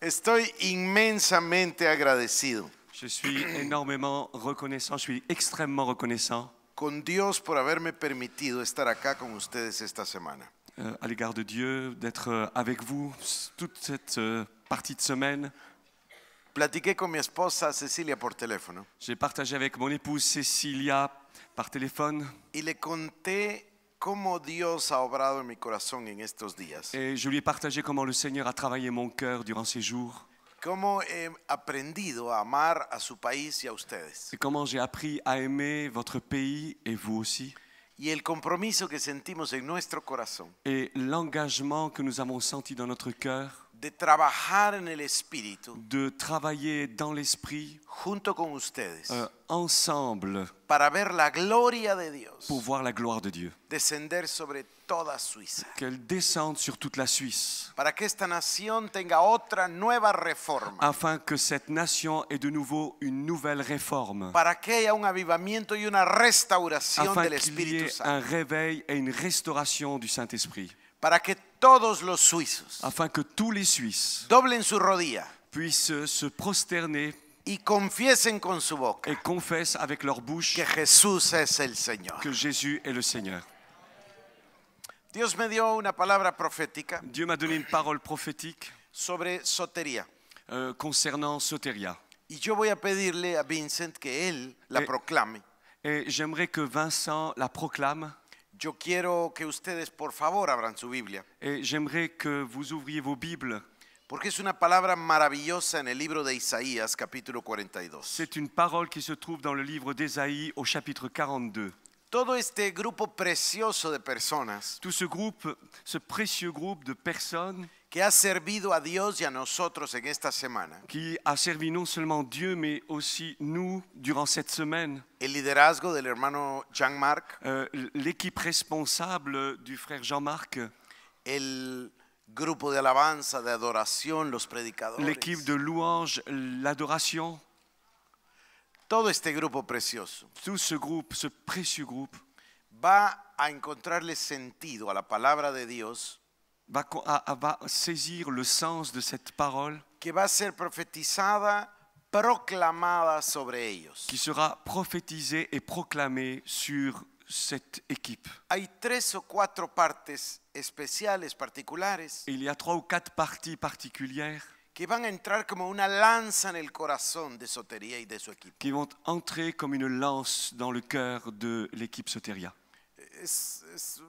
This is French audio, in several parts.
Estoy inmensamente agradecido Je suis énormément reconnaissant, je suis extrêmement reconnaissant con Dios por haberme permitido estar acá con ustedes esta semana. à l'égard de Dieu, d'être avec vous toute cette partie de semaine. Platiqué con mi esposa Cecilia por teléfono J'ai partagé avec mon épouse Cécilia par téléphone y le conté cómo Dios ha obrado en mi corazón en estos días. et je lui ai partagé comment le Seigneur a travaillé mon cœur durant ces jours Cómo he aprendido a amar a su país y a ustedes. et comment j'ai appris à aimer votre pays et vous aussi. Y el compromiso que sentimos en nuestro corazón Et l'engagement que nous avons senti dans notre cœur de trabajar en el Espíritu de travailler dans l'esprit junto con ustedes ensemble para ver la gloria de Dios pour voir la gloire de Dieu. descender sobre toda Suiza. Qu'elle descende sur toute la Suisse, Para que esta nación tenga otra nueva reforma. afin que cette nation ait de nouveau une nouvelle réforme, Para que haya un avivamiento y una restauración afin del qu'il y Espíritu ait Santo. un réveil et une restauration du Saint-Esprit, Para que todos los suizos afin que tous les Suisses doblen su rodilla puissent se prosterner y confiesen con su boca et confessent avec leur bouche que Jesús es el Señor. que Jésus est le Seigneur. Dios me dio una palabra profética Dieu m'a donné une parole prophétique sobre sotería. Concernant Soteria. Y yo voy a pedirle a Vincent que él la proclame. Et j'aimerais que Vincent la proclame. Yo quiero que ustedes por favor abran su Biblia, Et j'aimerais que vous ouvriez vos Bibles. porque es una palabra maravillosa en el libro de Isaías, capítulo 42. C'est une parole qui se trouve dans le livre d'Ésaïe au chapitre 42. Todo este grupo precioso de personas Tout ce groupe, ce précieux groupe de personnes que ha servido a Dios y a nosotros en esta semana, qui a servi non seulement Dieu, mais aussi nous durant cette semaine. el liderazgo del hermano Jean-Marc, L'équipe responsable du frère Jean-Marc, el grupo de alabanza, de adoración, los predicadores, l'équipe de louange, l'adoration, todo este grupo precioso tout ce groupe, ce précieux groupe, va a encontrarle sentido a la palabra de Dios va saisir le sens de cette parole que va a ser profetizada, proclamada sobre ellos. qui sera prophétisée et proclamée sur cette équipe. Hay 3 o 4 partes especiales, particulares, Et il y a 3 ou 4 parties particulières que van a entrar como una lanza en el corazón de Sotería y de su equipo. qui vont entrer comme une lance dans le cœur de l'équipe Soteria. Es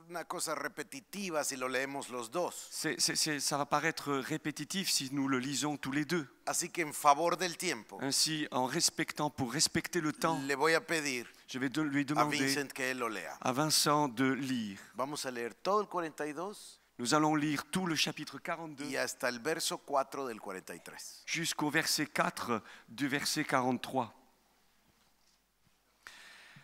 una cosa repetitiva si lo leemos los dos. Ça va paraître répétitif si nous le lisons tous les deux. Así que en favor del tiempo, Ainsi, pour respecter le temps, le voy a pedir je vais lui a demander Vincent que él lo lea. à Vincent de lire. Vamos a leer todo el 42 Nous allons lire tout le chapitre 42 y hasta el verso 4 del 43. jusqu'au verset 4 du verset 43.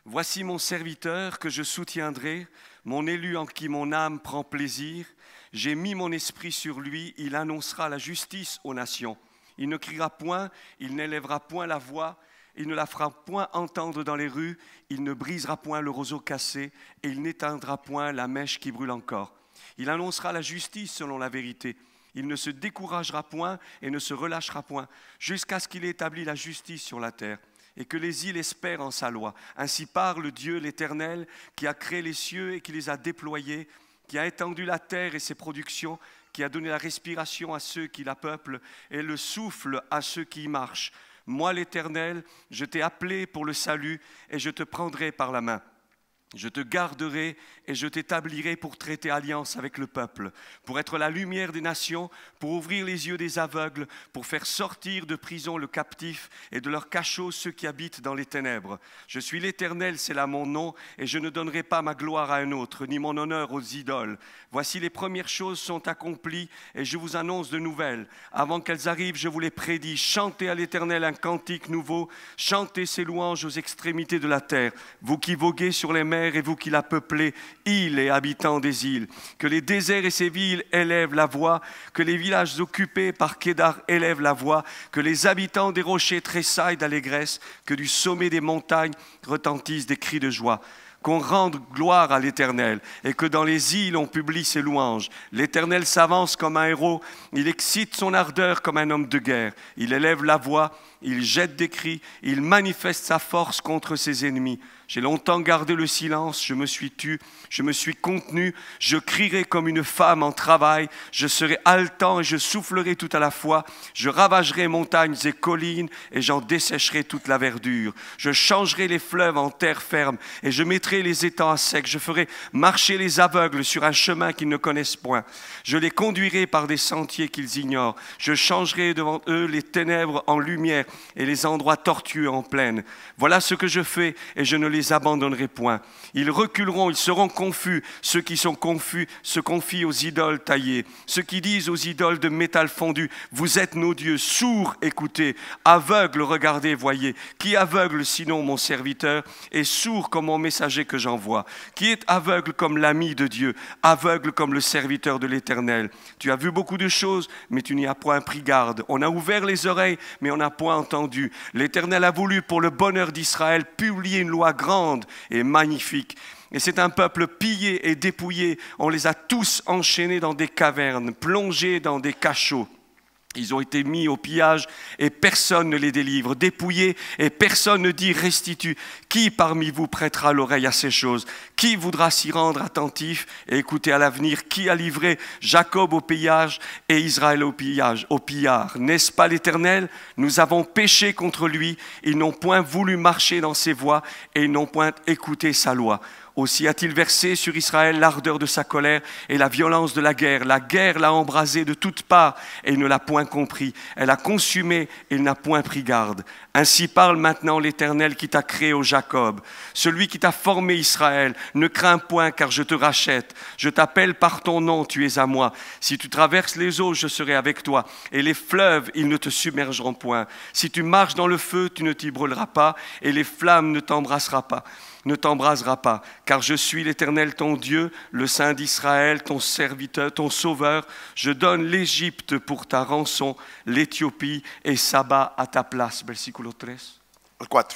Voici mon serviteur que je soutiendrai, mon élu en qui mon âme prend plaisir. J'ai mis mon esprit sur lui, il annoncera la justice aux nations. Il ne criera point, il n'élèvera point la voix, il ne la fera point entendre dans les rues, il ne brisera point le roseau cassé et il n'éteindra point la mèche qui brûle encore. Il annoncera la justice selon la vérité. Il ne se découragera point et ne se relâchera point, jusqu'à ce qu'il ait établi la justice sur la terre et que les îles espèrent en sa loi. Ainsi parle Dieu l'Éternel, qui a créé les cieux et qui les a déployés, qui a étendu la terre et ses productions, qui a donné la respiration à ceux qui la peuplent et le souffle à ceux qui y marchent. Moi l'Éternel, je t'ai appelé pour le salut et je te prendrai par la main. Je te garderai et je t'établirai pour traiter alliance avec le peuple, pour être la lumière des nations, pour ouvrir les yeux des aveugles, pour faire sortir de prison le captif et de leur cachot ceux qui habitent dans les ténèbres. Je suis l'Éternel, c'est là mon nom, et je ne donnerai pas ma gloire à un autre, ni mon honneur aux idoles. Voici les premières choses sont accomplies, et je vous annonce de nouvelles. Avant qu'elles arrivent, je vous les prédis. Chantez à l'Éternel un cantique nouveau, chantez ses louanges aux extrémités de la terre. Vous qui voguez sur les mers et vous qui la peuplez, îles et habitants des îles. Que les déserts et ses villes élèvent la voix, que les villages occupés par Kédar élèvent la voix, que les habitants des rochers tressaillent d'allégresse, que du sommet des montagnes retentissent des cris de joie. qu'on rende gloire à l'Éternel et que dans les îles on publie ses louanges. L'Éternel s'avance comme un héros, il excite son ardeur comme un homme de guerre. Il élève la voix, il jette des cris, il manifeste sa force contre ses ennemis. J'ai longtemps gardé le silence, je me suis tu, je me suis contenu, je crierai comme une femme en travail, je serai haletant et je soufflerai tout à la fois, je ravagerai montagnes et collines et j'en dessécherai toute la verdure. Je changerai les fleuves en terre ferme et je mettrai les étangs à sec, je ferai marcher les aveugles sur un chemin qu'ils ne connaissent point. Je les conduirai par des sentiers qu'ils ignorent, je changerai devant eux les ténèbres en lumière et les endroits tortueux en plaine. Voilà ce que je fais et je ne les abandonnerai point. Ils reculeront, ils seront confus. Ceux qui sont confus se confient aux idoles taillées. Ceux qui disent aux idoles de métal fondu, vous êtes nos dieux, sourds, écoutez, aveugles, regardez, voyez. Qui aveugle sinon mon serviteur et sourd comme mon messager que j'envoie? Qui est aveugle comme l'ami de Dieu, aveugle comme le serviteur de l'Éternel? Tu as vu beaucoup de choses, mais tu n'y as point pris garde. On a ouvert les oreilles, mais on n'a point entendu. L'Éternel a voulu pour le bonheur d'Israël publier une loi grande et magnifique. Et c'est un peuple pillé et dépouillé. On les a tous enchaînés dans des cavernes, plongés dans des cachots. Ils ont été mis au pillage et personne ne les délivre, dépouillés et personne ne dit restitue. Qui parmi vous prêtera l'oreille à ces choses? Qui voudra s'y rendre attentif et écouter à l'avenir? Qui a livré Jacob au pillage et Israël au pillard? N'est-ce pas l'Éternel? Nous avons péché contre lui, ils n'ont point voulu marcher dans ses voies et ils n'ont point écouté sa loi. Aussi a-t-il versé sur Israël l'ardeur de sa colère et la violence de la guerre. La guerre l'a embrasé de toutes parts et il ne l'a point compris. Elle a consumé et il n'a point pris garde. Ainsi parle maintenant l'Éternel qui t'a créé, ô Jacob, celui qui t'a formé, Israël. Ne crains point car je te rachète. Je t'appelle par ton nom, tu es à moi. Si tu traverses les eaux, je serai avec toi. Et les fleuves, ils ne te submergeront point. Si tu marches dans le feu, tu ne t'y brûleras pas et les flammes ne t'embrasseront pas. Ne t'embrasera pas, car je suis l'Éternel ton Dieu, le Saint d'Israël, ton serviteur, ton sauveur. Je donne l'Égypte pour ta rançon, l'Éthiopie et Saba à ta place. Versículo 3. El 4.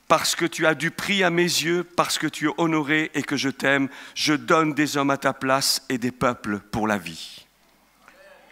Parce que tu as du prix à mes yeux, parce que tu es honoré et que je t'aime, je donne des hommes à ta place et des peuples pour la vie.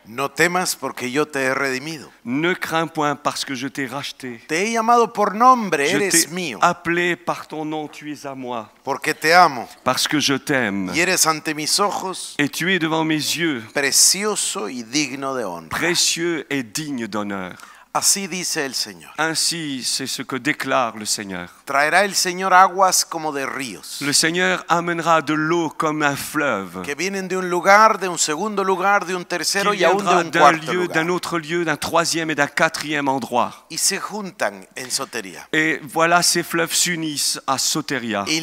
No temas porque yo te he redimido. Ne crains point parce que je t'ai racheté. Te he llamado por nombre, Je eres t'ai mío. appelé par ton nom, tu es à moi. Porque te amo. Parce que je t'aime. Y eres ante mis ojos Et tu es devant mes yeux, precioso y digno de honra. précieux et digne d'honneur. Así dice el Señor. Ainsi, c'est ce que déclare le Seigneur. Traerá el Señor aguas como de ríos, Le Seigneur amènera de l'eau comme un fleuve, que vienen de un lugar, de un segundo lugar, de un tercero qui y aún de viendra un d'un cuarto lieu, d'un lugar. autre lieu, d'un troisième et d'un quatrième endroit. Y se juntan en Soteria. Et voilà, ces fleuves s'unissent à Soteria. Y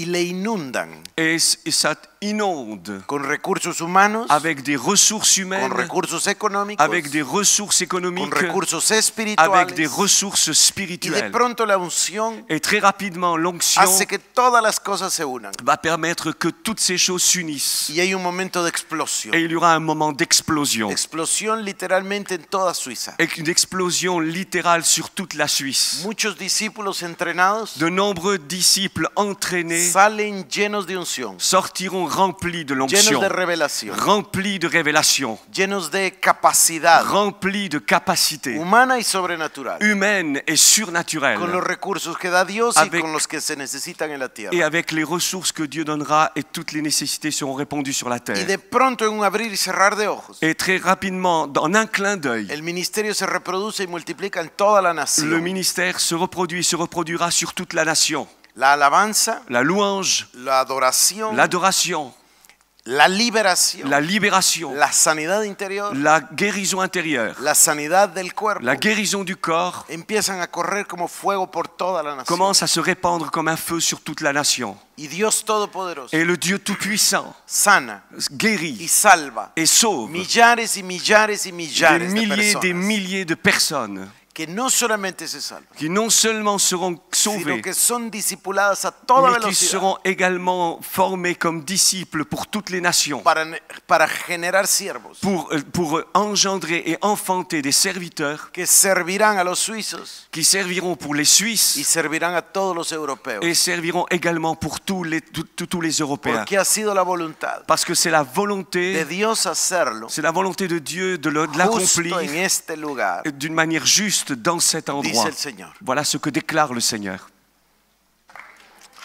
le inundan Et ça inonde con recursos humanos, avec des ressources con humaines, recursos económicos, avec des ressources con économiques, recursos avec espirituales. des ressources Y de spirituelles. pronto la unción Et très rapidement, l'onction hace que todas las cosas se unan. va permettre que toutes ces choses s'unissent. Y hay un momento de explosión. Et il y aura un moment d'explosion. Explosión literalmente en toda Suiza. Et une explosion littérale sur toute la Suisse. Muchos discípulos entrenados De nombreux disciples entraînés salen llenos de unción, sortiront remplis de llenos l'onction, de revelación, remplis de révélation, llenos de capacidad remplis de capacités humana y sobrenatural, humaines et con surnaturelles, los recursos que da Dios y Avec- con los que se necesitan en la et tierra. avec les ressources que Dieu donnera et toutes les nécessités seront répondues sur la Y terre. de pronto en un abrir y cerrar de ojos, Et très rapidement, en un clin d'œil, el ministerio se reproduce y multiplica en toda la le nación. ministère se reproduit et se reproduira sur toute la nation. La alabanza, La louange, la adoración, l'adoration, la liberación, la libération, la sanidad interior, la guérison intérieure, la sanidad del cuerpo, la guérison du corps empiezan a correr como fuego por toda la nación. commence à se répandre comme un feu sur toute la nation. Y Dios Todopoderoso Et le Dieu Tout-Puissant sana guérit y salva et sauve millares y millares y des millares de milliers personas de personnes que no solamente se salvan, qui non seulement seront sino sauvés, que son discipuladas a toda mais qui velocidad seront également formés comme disciples pour toutes les nations, para generar siervos pour engendrer et enfanter des serviteurs que servirán a los suizos qui serviront pour les y Suisses servirán a todos los europeos. et serviront également pour tous les Européens. Porque ha sido la voluntad Parce que c'est la de volonté, Dios hacerlo c'est la volonté de Dieu de justo l'accomplir en este lugar, d'une manière juste dans cet dice endroit. el Señor. Voilà ce que déclare le Seigneur.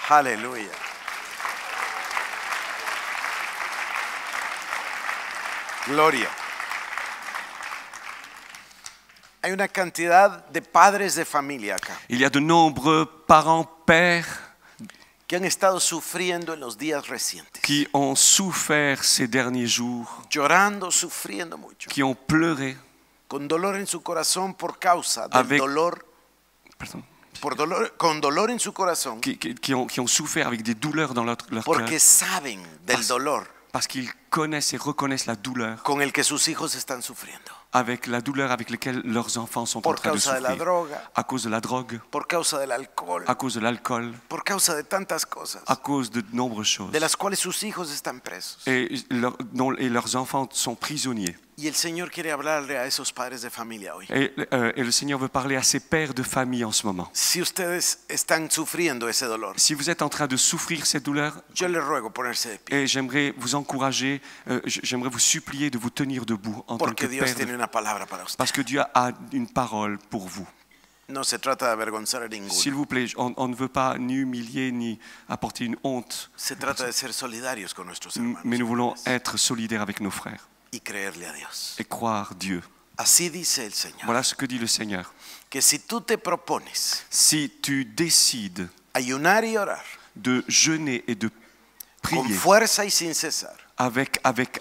Aleluya. Gloria. Hay una cantidad de padres de familia acá Il y a de nombreux parents, pères, que han estado sufriendo en los días recientes, qui ont souffert ces derniers jours, llorando, sufriendo mucho, qui ont pleuré, con dolor en su corazón por causa del Avec- dolor, pardon, con dolor en su corazón, qui ont souffert avec des douleurs dans leur cœur, porque saben del dolor parce qu'ils connaissent et reconnaissent la douleur, con el que sus hijos están sufriendo, avec la douleur avec laquelle leurs enfants sont en por train de causa de la souffrir, droga, à cause de la drogue, por causa del alcohol, à cause de l'alcool, por causa de tantas cosas, à cause de nombreuses choses. de las cuales sus hijos están presos. Et leurs enfants sont prisonniers. Y el Señor quiere hablarle a esos padres de familia hoy. Et le Seigneur veut parler à ces pères de famille en ce moment. Si ustedes están sufriendo ese dolor, Si vous êtes en train de souffrir cette douleur, yo les ruego ponerse de pie, et j'aimerais vous encourager, j'aimerais vous supplier de vous tenir debout en tant que porque Dios père, tiene una palabra para usted. parce que Dieu a une parole pour vous. No se trata de avergonzar a ninguno, S'il vous plaît, on ne veut pas ni humilier ni apporter une honte, se trata de ser solidarios con nuestros mais hermanos nous voulons être solidaires avec nos frères y creerle a Dios. et croire Dieu. Así dice el Señor, Voilà ce que dit le Seigneur. que si tú te propones Si tu décides ayunar y orar de jeûner et de con prier fuerza y sin cesar,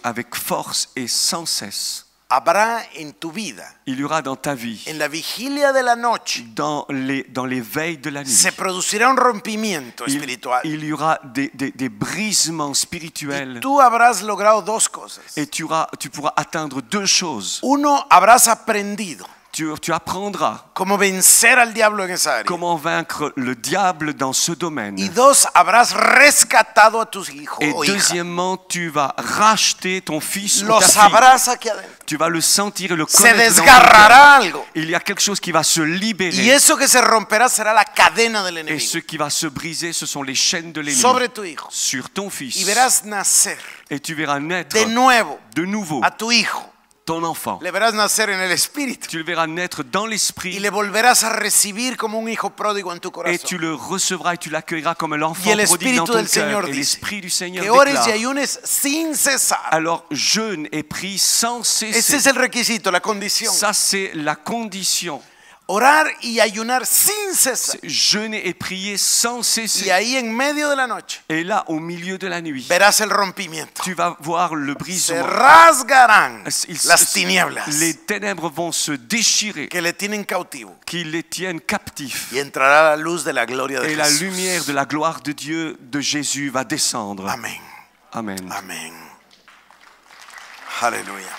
avec force et sans cesse, habrá en tu vida, il y aura dans ta vie, en la vigilia de la noche, dans les veilles de la nuit, se producirá un rompimiento espiritual. il y aura des brisements Y spirituels tú habrás logrado dos cosas. et tu pourras atteindre deux choses. Uno, habrás aprendido Tu apprendras cómo vencer al diablo en esa área. comment vaincre le diable dans ce domaine. Y dos, habrás rescatado a tus hijos Et o hijas. deuxièmement, tu vas racheter ton fils ou Lo ta fille. sabrás aquí adentro. Tu vas le sentir et le Se connaître dans ton desgarrará cœur. algo. Il y a quelque chose qui va se Y libérer. eso que se romperá será la cadena del Et enemigo ce qui va se briser, ce sont les chaînes de l'ennemi sobre tu hijo. sur ton Y fils. verás nacer Et tu verras naître de nuevo de nouveau a tu hijo. ton enfant. Le verás nacer en el espíritu. Tu le verras naître dans Y l'esprit le volverás a recibir como un hijo pródigo en tu et corazón. tu le recevras et tu l'accueilleras comme l'enfant Y el prodigue dans Espíritu ton del Señor cœur. Et dice l'Esprit du Seigneur que ores y déclare: ayunes sin cesar. alors jeûne et prie sans Ese cesser. es el requisito, la condición. Ça, c'est la condition. Orar y ayunar sin cesar. C'est jeûner et prier sans Y cesser. ahí en medio de la noche Et là, au milieu de la nuit, verás el rompimiento. tu vas voir le Se brisement. rasgarán Il- las tinieblas Les ténèbres vont se déchirer, que le tienen cautivo. qui les tiennent captifs. Y entrará la luz de la gloria de Et la Jesús. lumière de la gloire de Dieu, de Jésus, va descendre. Amén. Amen. Amén. Aleluya.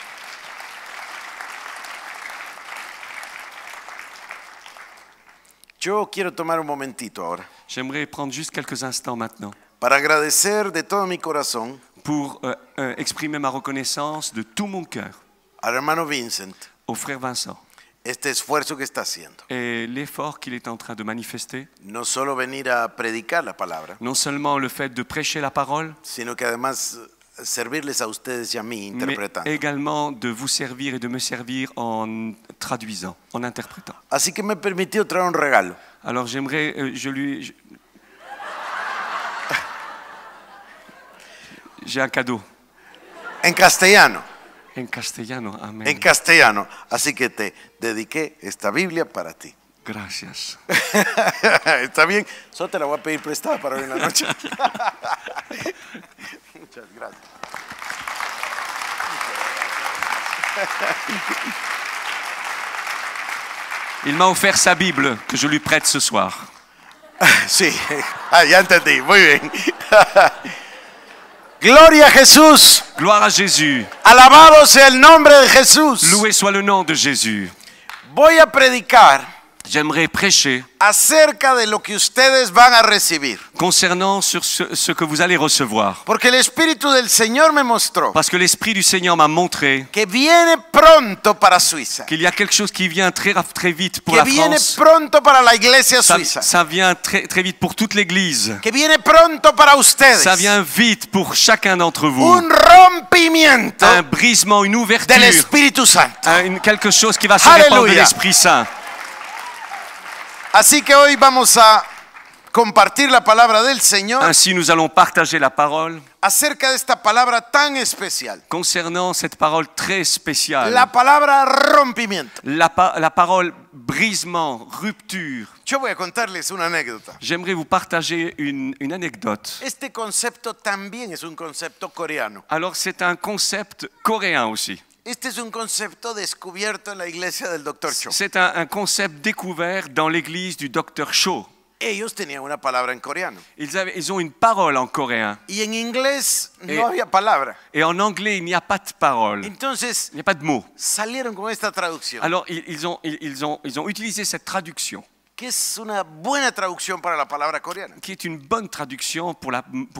Yo quiero tomar un momentito ahora J'aimerais prendre juste quelques instants maintenant para agradecer de todo mi corazón pour exprimer ma reconnaissance de tout mon cœur al hermano Vincent au frère Vincent este esfuerzo que está haciendo. et l'effort qu'il est en train de manifester. No solo venir a predicar la palabra, Non seulement le fait de prêcher la parole, sino que además servirles a ustedes y a mí mais interpretando. également de vous servir et de me servir en traduisant, en interprétant. Así que me permitió traer un regalo. Alors j'aimerais, j'ai un cadeau En castellano, en castellano. Amen. en castellano. Así que te dediqué esta Biblia para ti. Gracias. ¿Está bien? Solo te la voy a pedir prestada para hoy en la noche. Muchas gracias. Il m'a offert sa Bible que je lui prête ce soir. Sí, ya entendí. Muy bien. Gloria a Jesús. Gloire à Jésus. Alabado sea el nombre de Jesús. Loué soit le nom de Jésus. voy a predicar j'aimerais prêcher acerca de lo que ustedes van a recibir. concernant sur ce que vous allez recevoir. Porque el Espíritu del Señor me mostró Parce que l'Esprit du Seigneur m'a montré que viene pronto para Suiza, qu'il y a quelque chose qui vient très vite pour que la viene France. pronto para la iglesia suiza, Ça vient très vite pour toute l'Église. que viene pronto para ustedes. Ça vient vite pour chacun d'entre vous. Un rompimiento Un brisement, une ouverture, del Espíritu Santo. quelque chose qui va se répandre de Alléluia. l'Esprit Saint. Así que hoy vamos a compartir la palabra del Señor Ainsi, nous allons partager la parole acerca de esta palabra tan especial, concernant cette parole très spéciale. la palabra rompimiento. La parole brisement, rupture. Yo voy a contarles una anécdota. J'aimerais vous partager une anecdote. Este concepto también es un concepto coreano. Alors, c'est un concept coréen aussi. Este es un concepto descubierto en la iglesia del Dr. Cho. C'est un concept découvert dans l'église du Dr. Cho. Ellos tenían una palabra en coreano. Ils ont une parole en coréen. Y en inglés Et- no había palabra. Et en anglais, il n'y a pas de parole. Entonces Il n'y a pas de mots. salieron con esta traducción, Alors, ils ont utilisé cette traduction, que es una buena traducción para la palabra coreana. qui est une bonne traduction pour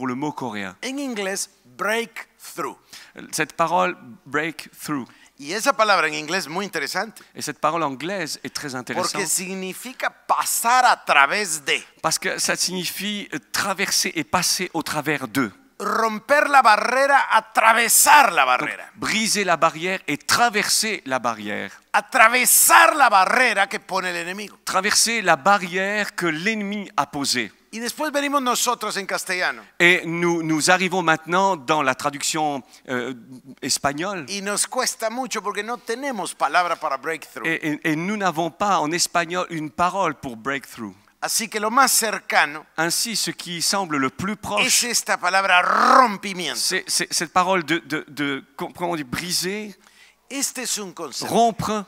le mot coréen. En inglés, breakthrough. Cette parole, breakthrough. Y esa palabra en inglés es muy interesante, Et cette parole anglaise est très intéressante porque significa pasar a través de, parce que ça signifie traverser et passer au travers d'eux. romper la barrera, atravesar la barrera. Briser la barrière et traverser la barrière. Atravesar la barrera que pone el enemigo. Traverser la barrière que l'ennemi a posée. Y después venimos nosotros en castellano Et nous arrivons maintenant dans la traduction espagnole. y nos cuesta mucho porque no tenemos palabra para breakthrough. Et nous n'avons pas en espagnol une parole pour breakthrough. Así que lo más cercano Ainsi, ce qui semble le plus es proche, esta palabra rompimiento. c'est cette parole comment on dit, briser, Este es un concepto. rompre.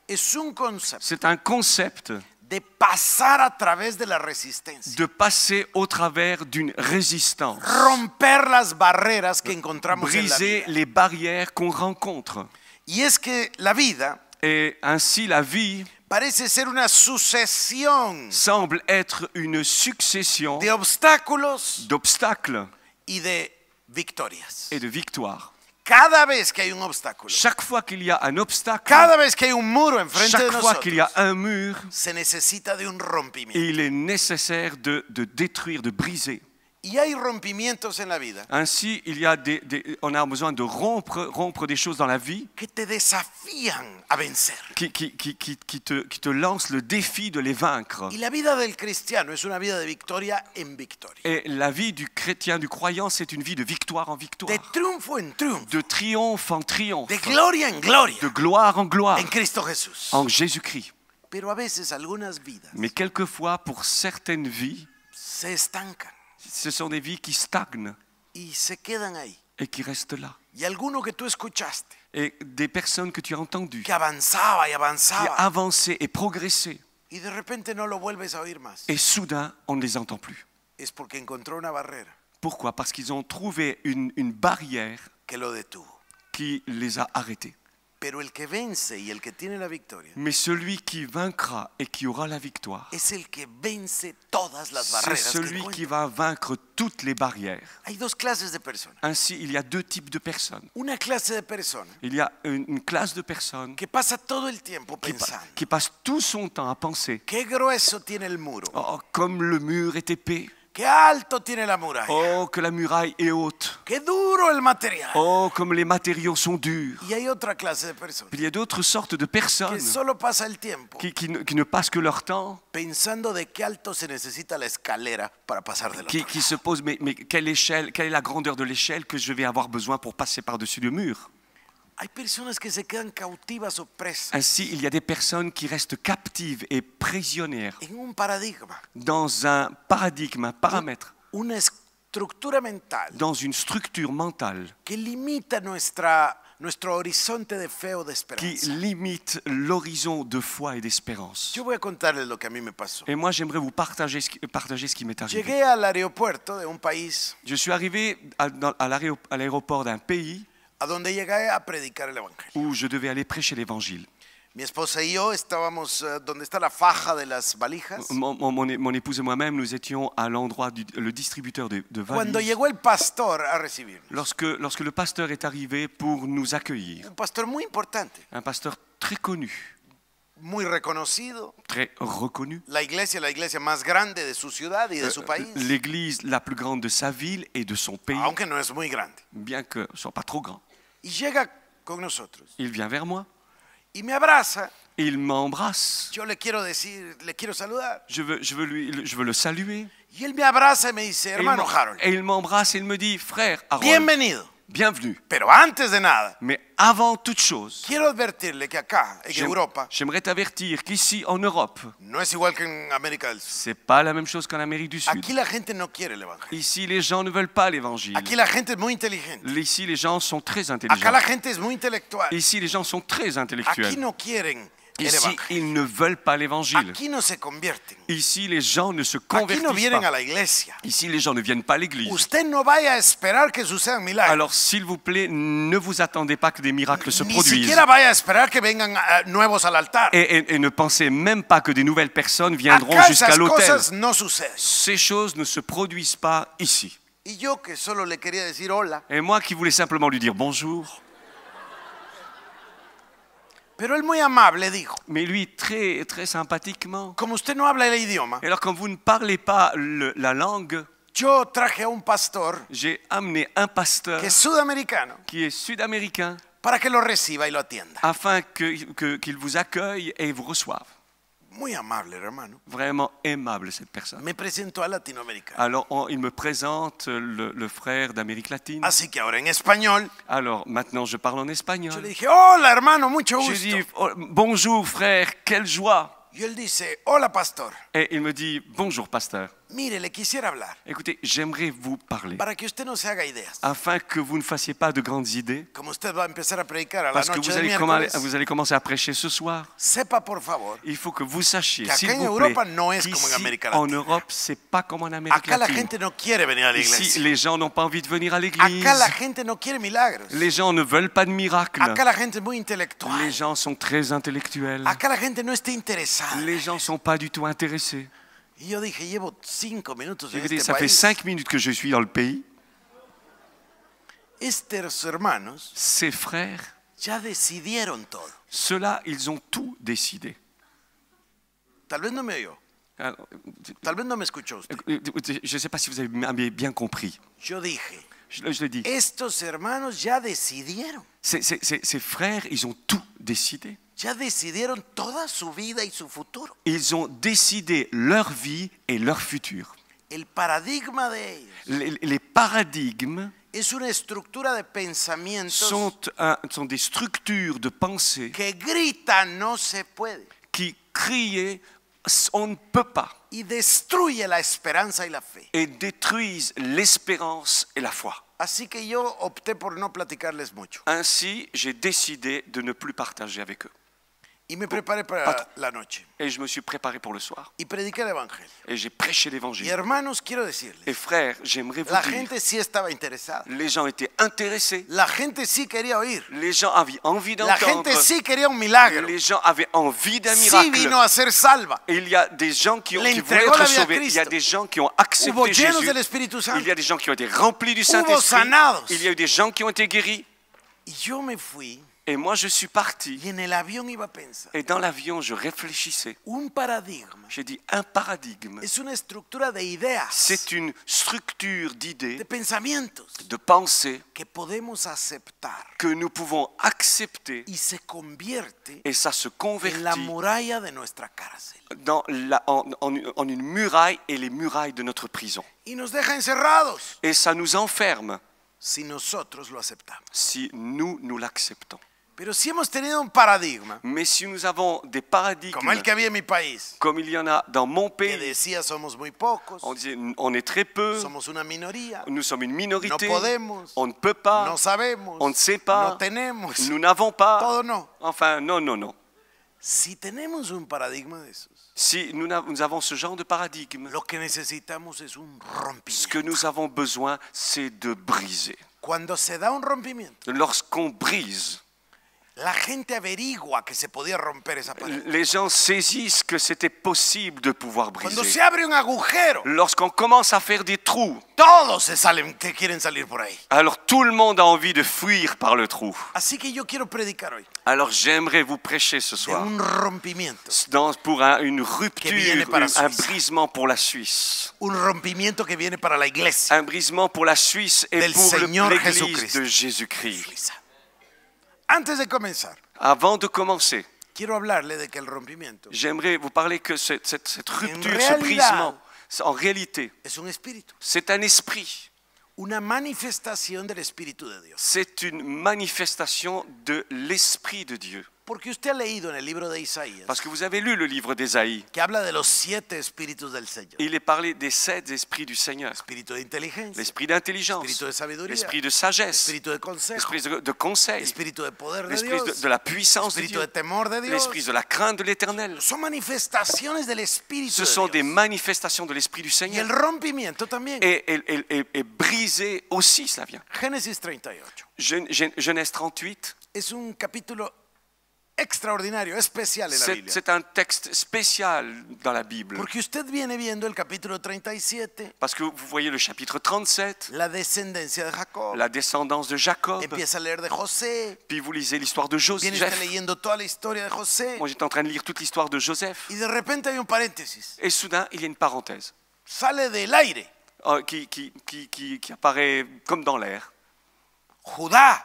Es un concepto C'est un concept de pasar a través de la resistencia. de passer au travers d'une résistance. Romper las barreras que encontramos en la Briser vida. les barrières qu'on rencontre. Y es que la vida Et ainsi, la vie parece ser una sucesión semble être une succession de obstáculos d'obstacles y de victorias. et de victoires. Cada vez que hay un obstáculo, Chaque fois qu'il y a un obstacle, cada vez que hay un muro enfrente de chaque fois qu'il y a nosotros, un mur, se necesita de un rompimiento. il est nécessaire de détruire, de briser. Y hay rompimientos en la vida Ainsi, il y a on a besoin de rompre des choses dans la vie que te desafían a vencer. qui te lancent le défi de les vaincre. Y la vida del cristiano es una vida de victoria en victoria, Et la vie du chrétien, du croyant, c'est une vie de victoire en victoire, de triunfo en triunfo, de triomphe en triomphe, de gloria en gloria de gloire en gloire, en Cristo Jesús. en Jésus-Christ. Pero a veces algunas vidas Mais quelquefois, pour certaines vies, se estancan ce sont des vies qui stagnent y se quedan ahí. et qui restent là. Y alguno que tú escuchaste, Et des personnes que tu as entendues, que avanzaba y qui avanzaba, avançaient et progressaient, y de repente no lo vuelves a oír más, et soudain, on ne les entend plus. es porque encontró una barrera Pourquoi? Parce qu'ils ont trouvé une barrière que lo detuvo. qui les a arrêtés. Pero el que vence y el que tiene la victoria Mais celui qui vaincra et qui aura la victoire, es el que vence todas las c'est barreras que celui qui encuentra. va vaincre toutes les barrières. Hay dos clases de personas. Ainsi, il y a deux types de personnes. Una clase de personas Il y a une classe de personnes que pasa todo el tiempo qui pensando, passent tout son temps à penser qué grueso tiene el muro, oh, comme le mur est épais, qué alto tiene la muralla, oh, que la muraille est haute, qué duro el material. oh, comme les matériaux sont durs. Y hay otra clase de personas Puis il y a d'autres sortes de que personnes solo pasa el tiempo qui ne passent que leur temps, pensando de qué alto se necesita la escalera para pasar del otro qui se posent mais quelle est la grandeur de l'échelle que je vais avoir besoin pour passer par-dessus le mur. Hay personas que se quedan cautivas o presas Ainsi, il y a des personnes qui restent captives et prisonnières en un paradigma, dans un paradigme, un paramètre, una estructura mental dans une structure mentale que limita nuestro horizonte de fe o de qui esperanza. limite l'horizon de foi et d'espérance. Yo voy a contarles lo que a mí me pasó. Et moi, j'aimerais vous partager ce qui m'est arrivé. Llegué al aeropuerto de un país Je suis arrivé à l'aéroport d'un pays a donde llegué a predicar el evangelio. où je devais aller prêcher l'évangile. Mi esposa y yo estábamos donde está la faja de las valijas. Mon épouse et moi-même, nous étions à l'endroit le distributeur de Cuando valises. llegó el pastor a recibirnos, Lorsque le pasteur est arrivé pour nous accueillir, un pastor muy importante, un pasteur très connu, muy reconocido, très reconnu, la iglesia más grande de su ciudad y de su país, l'église la plus grande de sa ville et de son pays, aunque no es muy grande. bien que ce ne soit pas trop grand. Y llega con nosotros Il vient vers moi, y me abraza. il m'embrasse, Yo le quiero decir, le quiero saludar. je veux le saluer. Y él me abraza y me dice, hermano Harold, Et il m'embrasse et il me dit, frère Harold, bienvenido. bienvenue. Pero antes de nada, Mais avant toute chose, quiero advertirle que acá, en Europa, j'aimerais t'avertir qu'ici en Europe, no es igual que en América del Sur. c'est pas la même chose qu'en Amérique du Sud. Aquí la gente no quiere el evangelio. Ici, les gens ne veulent pas l'évangile. Aquí la gente es muy inteligente. Ici, les gens sont très Acá intelligents. la gente es muy intelectual. Ici, les gens sont très Aquí intellectuels. no quieren el Ici, evangelio. ils ne veulent pas l'évangile. Aquí no se convierten. Ici, les gens ne se Aquí no convertissent vienen a pas. la iglesia. Ici, les gens ne viennent pas à l'église. Usted no vaya a esperar que sucedan milagros. Alors, s'il vous plaît, ne vous attendez pas que des miracles se Ni produisent. siquiera vaya a esperar que vengan nuevos al altar. Et ne pensez même pas que des nouvelles personnes viendront Acá jusqu'à esas l'autel. cosas no suceden. Ces choses ne se produisent pas ici. Y yo que solo le quería decir hola, Et moi qui voulais simplement lui dire bonjour, pero él muy amable dijo, mais lui très, très sympathiquement. como usted no habla el idioma, Et alors quand vous ne parlez pas la langue, yo traje a un pastor j'ai amené un pasteur que es sudamericano qui est sud-américain para que lo reciba y lo atienda. afin qu'il vous accueille et vous reçoive. Muy amable, hermano. Vraiment aimable cette personne. Me presentó a latinoamericano. Alors il me présente le frère d'Amérique latine. Así que ahora en español, Alors maintenant je parle en yo le espagnol. dije, hola, hermano, mucho Je gusto. dis oh, bonjour frère, quelle joie. Y él dice, hola, pastor. Et il me dit bonjour pasteur. Mire, le quisiera hablar Écoutez, j'aimerais vous parler para que usted no se haga ideas. afin que vous ne fassiez pas de grandes idées. Como usted va a empezar a predicar a la Parce que noche de miércoles, vous allez commencer à prêcher ce soir. sepa por favor Il faut que vous sachiez, que acá s'il en vous plaît, Europa no es como en qu'ici, América en Latina. Europe, c'est pas comme en Amérique Acá la latine. gente no quiere venir a la Ici, iglesia. les gens n'ont pas envie de venir à l'église. Acá la gente no quiere milagros. Les gens ne veulent pas de miracles. Acá la gente es muy Les intelectual. gens sont très intellectuels. Acá la gente no está interesada. Les gens sont pas du tout intéressés. Y yo dije, llevo 5 minutos en Écoutez, este ça fait país. 5 minutes que je suis dans le pays. Estos hermanos Ces frères, ya decidieron todo. ceux-là, ils ont tout décidé. Tal vez no me oyó. Alors, Tal vez no me escuchó usted. je ne sais pas si vous avez bien compris. Yo dije, Je le dis. estos hermanos ya decidieron. Ces frères, ils ont tout décidé. Ya decidieron toda su vida y su futuro. Ils ont décidé leur vie et leur futur. El paradigma de ellos Les paradigmes es una estructura de pensamientos sont des structures de pensée que gritan no se puede qui crient on ne peut pas y destruye la esperanza y la fe. et détruisent l'espérance et la foi. Así que yo opté por no platicarles mucho Ainsi, j'ai décidé de ne plus partager avec eux. y me preparé para la noche Et je me suis préparé pour le soir. y prediqué el evangelio. Et j'ai prêché Y l'évangile. hermanos, quiero decirles, Et frères, j'aimerais vous la dire, gente sí estaba interesada. les gens étaient intéressés. La gente sí quería oír. Les gens avaient envie La d'entendre. gente sí quería un milagro. Les gens avaient envie d'un Sí miracle. vino a ser salva. Et il y a des gens qui voulaient entregó être la vida a sauvés. Il y a Cristo. des gens qui ont Hubo accepté llenos Jésus. del Espíritu Santo. Il y a des gens qui ont été remplis du Hubo Saint-Esprit. sanados. Il y a eu des gens qui ont été guéris. Y yo me fui Et moi, je suis parti. y en el avión iba a pensar. Et dans l'avion, je réfléchissais. Un paradigma J'ai dit, un paradigme, es una estructura de ideas, c'est une structure de d'idées, pensamientos de pensées que podemos aceptar que nous pouvons accepter y se convierte et ça se en la convertit muralla de nuestra cárcel en une muraille et les murailles de notre prison. y nos deja encerrados Et ça nous enferme si nosotros lo aceptamos. si nous l'acceptons. Pero si hemos tenido un paradigma Mais si nous avons des paradigmes como el que había en mi país, comme il y en a dans mon que pays, decía somos muy pocos, on disait on est très peu, somos una minoría, nous sommes une no minorité, podemos, on ne peut pas, no sabemos, on ne sait pas, no tenemos, nous n'avons pas, todo no. enfin non. Si tenemos un paradigma de esos, Si nous avons ce genre de paradigme, lo que necesitamos es un ce rompimiento. que nous avons besoin, c'est de briser. Cuando se da un rompimiento, Lorsqu'on brise, la gente averigua que se podía romper esa pared. Les gens saisissent que c'était possible de pouvoir Cuando briser. se abre un agujero, Lorsqu'on commence à faire des trous, todos se salen que quieren salir por ahí. alors tout le monde a envie de fuir par le trou. Así que yo quiero predicar hoy Alors j'aimerais vous prêcher ce de soir un rompimiento, pour une rupture, viene para un Suisse. brisement pour la Suisse. un rompimiento que viene para la iglesia. Un brisement pour la Suisse et Del pour Señor l'Église Jesucristo. de Jésus-Christ. Antes de comenzar, Avant de commencer, quiero hablarle de que el rompimiento j'aimerais vous parler que cette rupture, ce realidad, brisement, en réalité, es un espíritu, c'est un esprit. una manifestación del Espíritu de Dios. C'est une manifestation de l'Esprit de Dieu. Porque usted ha leído en el libro de Isaías Parce que vous avez lu le livre d'Ésaïe. que habla de los 7 espíritus del Señor. Il est parlé des 7 esprits du Seigneur. Espíritu de inteligencia, L'esprit d'intelligence, espíritu de sabiduría, l'esprit de sagesse, espíritu de consejo, l'esprit de conseil, espíritu de poder de l'esprit Dios, de la puissance de espíritu Dieu, de temor de Dios. l'esprit de la crainte de l'Éternel. Son manifestaciones del Espíritu Ce de sont des Dios. manifestations de l'Esprit du Y Seigneur. el rompimiento también. Et briser aussi, cela vient. Génesis 38 Genèse 38, es un capítulo extraordinario, especial en la Biblia. c'est un texte spécial dans la Bible. Porque usted viene viendo el capítulo 37, Parce que vous voyez le chapitre 37, la descendencia de Jacob. la descendance de Jacob, Empieza a leer de José. puis vous lisez l'histoire de Viene usted Joseph. leyendo toda la historia de José. Moi j'étais en train de lire toute l'histoire de Joseph. Y de repente hay un paréntesis. Et soudain, il y a une parenthèse Sale del aire. qui apparaît comme dans l'air. Judá,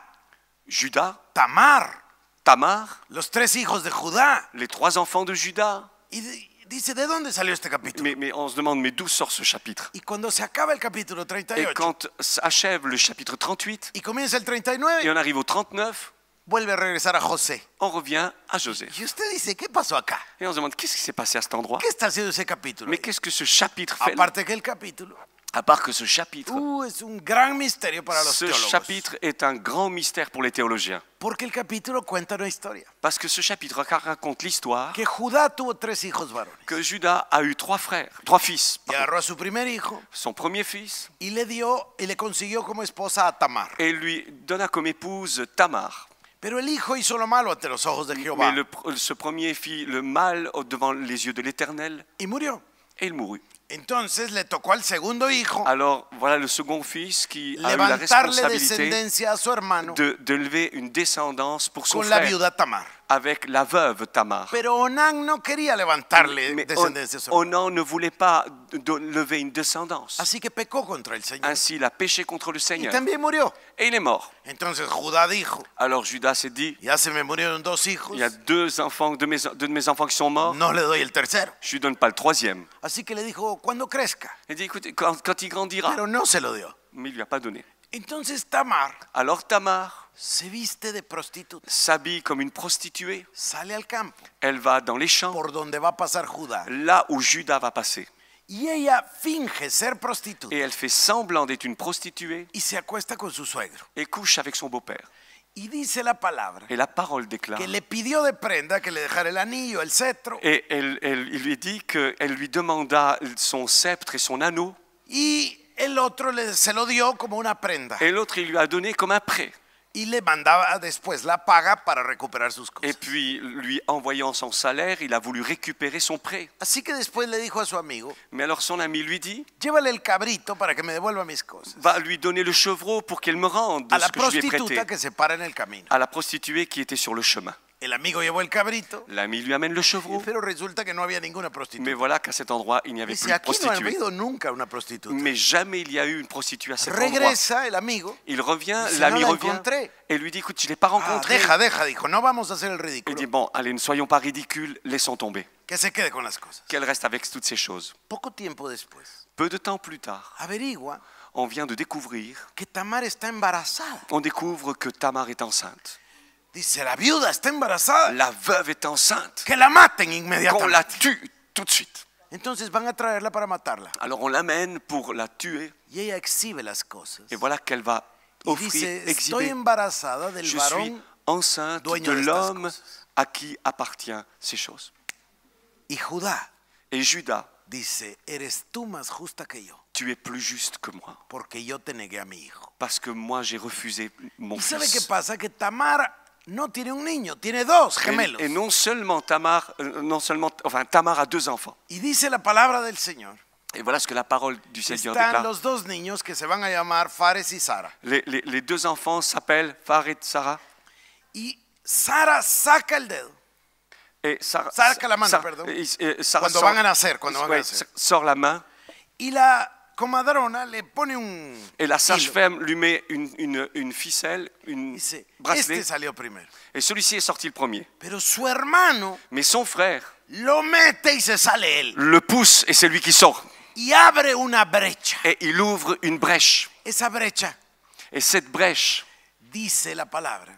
Judas, Tamar, Tamar, los 3 hijos de Judá. les 3 enfants de Judas. Y dice, ¿de dónde salió este capítulo? Mais on se demande, mais d'où sort ce chapitre? Y cuando se acaba el capítulo Et 38 quand s'achève le chapitre 38, y comienza el et 39, on arrive au 39, vuelve a regresar a José. on revient à Joseph. Y usted dice, ¿qué pasó acá? Et on se demande, qu'est-ce qui s'est passé à cet endroit? ¿Qué está haciendo ese capítulo? Mais qu'est-ce que ce chapitre fait là? Aparte que el capítulo À part que ce chapitre, es un gran misterio para los ce teólogos. chapitre est un grand mystère pour les théologiens. Porque el capítulo cuenta una historia. Parce que ce chapitre raconte l'histoire Que Judá tuvo 3 hijos varones. que Judas a eu 3 fils. Y agarró a su primer hijo Son premier fils, y le consiguió como esposa a Tamar. et lui donna comme épouse Tamar. Pero el hijo hizo lo malo ante los ojos de Mais Jehová ce premier fit le mal devant les yeux de l'Éternel, y murió. et il mourut. Entonces le tocó al segundo hijo Alors voilà le second fils qui a eu la levantarle responsabilité descendencia a su hermano de lever une descendance pour son con la frère viuda Tamar. avec la veuve Tamar. Pero Onán no quería levantarle Mais descendencia a su hermano. Onan ne voulait pas lever une descendance. Así que pecó contra el Señor. Ainsi, il a péché contre le Y Seigneur. también murió. Et il est mort. Entonces Judá dijo, Alors Judas s'est dit, ya se me murieron 2 hijos, il y a 2 enfants, deux de mes enfants qui sont morts, no le doy el tercero. je lui donne pas le 3e. Así que le dijo, cuando crezca. Il dit, écoute, quand il grandira, Pero no se lo dio. mais il lui a pas donné. Entonces Tamar Alors Tamar se viste de prostituta, s'habille comme une prostituée. sale al campo Elle va dans les champs, por donde va a pasar Judá. là où Judas va passer. Y ella finge ser prostituta Et elle fait semblant d'être une prostituée y se acuesta con su suegro. et couche avec son beau-père. Y dice la palabra Et la parole déclare. que le pidió de prenda que le dejara el anillo, el cetro. Et il lui dit qu'elle lui demanda son sceptre et son anneau. Y el otro se lo dio como una prenda. Et l'autre, il lui a donné comme un prêt. Y le mandaba después la paga para recuperar sus Et cosas. puis, lui envoyant son salaire, il a voulu récupérer son prêt. Así que después le dijo a su amigo, Mais alors son ami lui dit, llévale el cabrito para que me devuelva mis cosas. va lui donner le chevreau pour qu'elle me rende A la ce que je lui ai prêté. prostituta que se para en el camino. À la prostituée qui était sur le chemin. El amigo llevó el cabrito, L'ami lui amène le chevreau. pero resulta que no había ninguna Mais prostituta. voilà qu'à cet endroit, il n'y avait Dice, plus de aquí no ha prostituée. habido nunca una prostituta. Mais jamais il y a eu une prostituée à cet endroit. Regresa el amigo. Il revient, Dice, l'ami no la revient encontré. et lui dit, écoute, je ne l'ai pas Ah, rencontré. deja, dijo, no vamos a hacer el Il ridículo. dit, bon, allez, ne soyons pas ridicules, laissons tomber. Que se quede con las cosas. Qu'elle reste avec toutes ces choses. Poco tiempo después, Peu de temps plus tard, averigua on vient de découvrir, que Tamar está embarazada. on découvre que Tamar est enceinte. Dice, la viuda está embarazada. La veuve est enceinte. Que la maten Qu'on inmediatamente. la tue tout de suite. Entonces van a traerla para matarla. Alors on l'amène pour la tuer. Y ella exhibe las cosas. Et voilà qu'elle va Y offrir, dice, estoy exhiber. embarazada del Je suis varón. enceinte dueño de de estas l'homme cosas. à qui appartient ces choses. Y Judá Et Judas, dice, eres tú más justa que yo, tu es plus juste que moi. porque yo te negué a mi hijo. Parce que moi j'ai refusé mon ¿Y sabe qué fils. pasa? Que Tamar no tiene un niño, tiene dos gemelos. Et non seulement Tamar, Tamar a 2 enfants. Y dice la palabra del Señor. Et voilà ce que la parole du Seigneur Están déclare. los dos niños que se van a llamar Fares y Sara. Les 2 enfants s'appellent Phares et Sarah. Y Sara saca el dedo. Et Sarah, Saca la mano, perdón. Sarah Cuando van a nacer, sort la main. Y la comadrona le pone un Et la hilo. sage-femme lui met une ficelle, une Dice, bracelet. este salió primero. Et celui-ci est sorti le premier. Pero su hermano Mais son frère lo mete y se sale él. le pousse et c'est lui qui sort. Y abre una brecha. Et il ouvre une brèche. Esa brecha, Et cette brèche, dice la palabra,